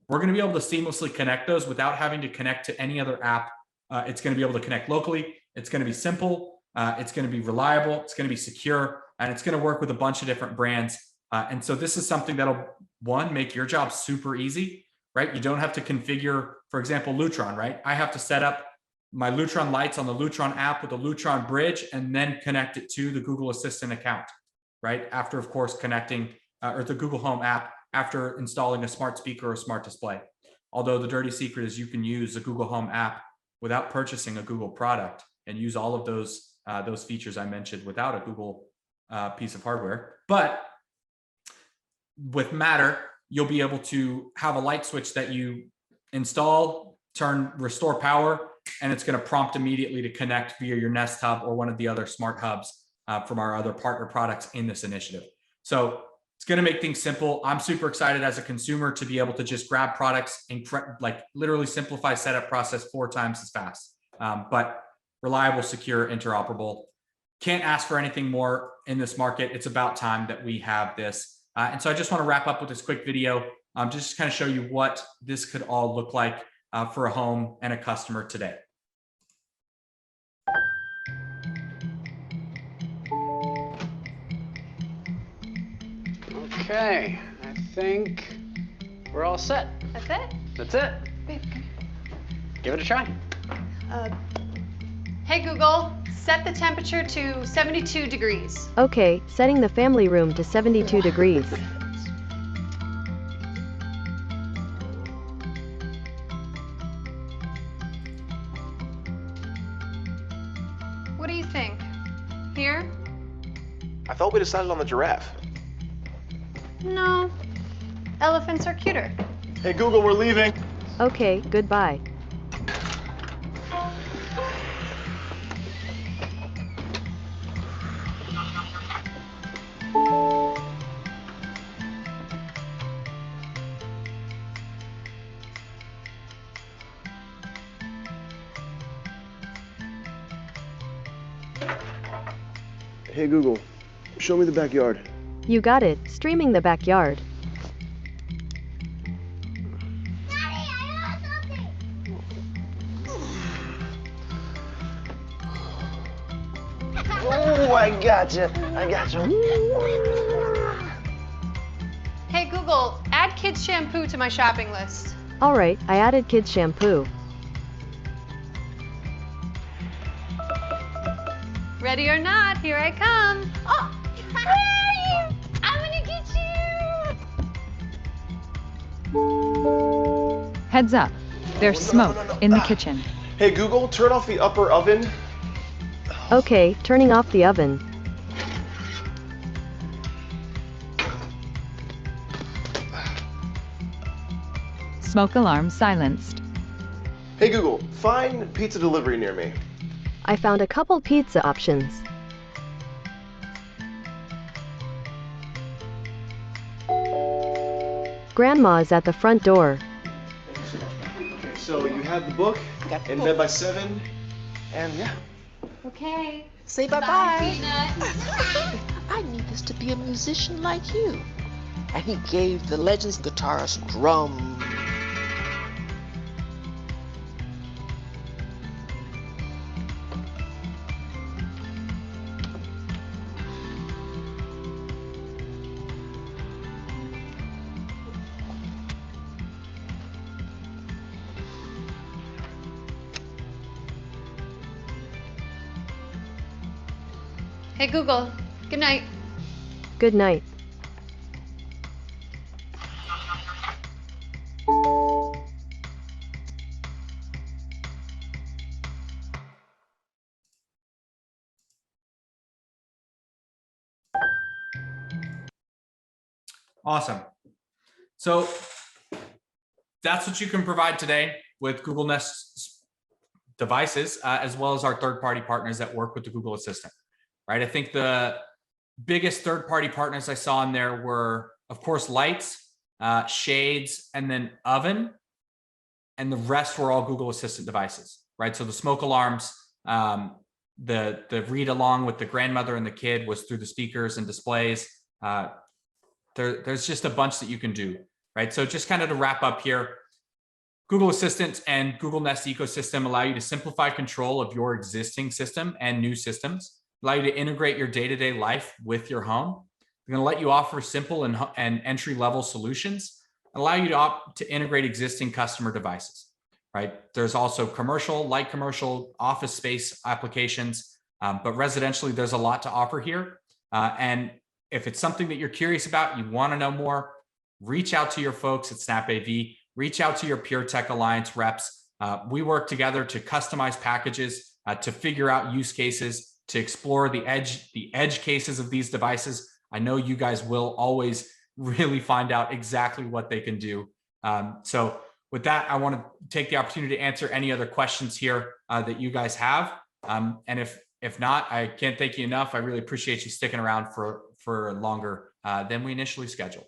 We're going to be able to seamlessly connect those without having to connect to any other app. It's going to be able to connect locally. It's going to be simple. It's going to be reliable. It's going to be secure, and it's going to work with a bunch of different brands. And so this is something that'll, one, make your job super easy, right? You don't have to configure, for example, Lutron, right? I have to set up my Lutron lights on the Lutron app with a Lutron bridge and then connect it to the Google Assistant account, right? After, of course, connecting or the Google Home app after installing a smart speaker or a smart display. Although the dirty secret is you can use the Google Home app without purchasing a Google product and use all of those features I mentioned without a Google piece of hardware. But with Matter, you'll be able to have a light switch that you install, restore power, and it's going to prompt immediately to connect via your Nest Hub or one of the other smart hubs from our other partner products in this initiative. So it's going to make things simple. I'm super excited as a consumer to be able to just grab products and like literally simplify setup process 4 times as fast, but reliable, secure, interoperable. Can't ask for anything more in this market. It's about time that we have this. And so I just want to wrap up with this quick video, just to kind of show you what this could all look like for a home and a customer today. Okay, I think we're all set. That's it? That's it. Babe, come Give it a try. here. Hey Google, set the temperature to 72 degrees. Okay, setting the family room to 72 degrees. What do you think? Here? I thought we decided on the giraffe. No. Elephants are cuter. Hey Google, we're leaving. Okay, goodbye. Hey Google, show me the backyard. You got it, streaming the backyard. Oh, I gotcha. I gotcha. Hey Google, add kids shampoo to my shopping list. Alright, I added kids shampoo. Ready or not, here I come. Oh, where are you? I'm gonna get you. Heads up, there's smoke in the kitchen. Hey Google, turn off the upper oven. Okay, turning off the oven. Smoke alarm silenced. Hey Google, find pizza delivery near me. I found a couple pizza options. Grandma's at the front door. Okay, so you have the book, in bed by 7, and yeah. Okay. Say bye-bye. Peanut. I need this to be a musician like you. And he gave the Legends guitarist drum. Hey Google, good night. Good night. Awesome. So that's what you can provide today with Google Nest devices, as well as our third-party partners that work with the Google Assistant, right? I think the biggest third-party partners I saw in there were, of course, lights, shades, and then oven, and the rest were all Google Assistant devices, right? So the smoke alarms, the read along with the grandmother and the kid was through the speakers and displays. There's just a bunch that you can do, right? So just kind of to wrap up here, Google Assistant and Google Nest ecosystem allow you to simplify control of your existing system and new systems, allow you to integrate your day-to-day life with your home. They're going to let you offer simple and entry-level solutions, allow you to integrate existing customer devices, right? There's also commercial, light commercial, office space applications, but residentially, there's a lot to offer here. And if it's something that you're curious about, you want to know more, reach out to your folks at SnapAV, reach out to your PureTech Alliance reps. We work together to customize packages, to figure out use cases, to explore the edge cases of these devices. I know you guys will always really find out exactly what they can do. So with that, I want to take the opportunity to answer any other questions here that you guys have. And if not, I can't thank you enough. I really appreciate you sticking around for longer than we initially scheduled.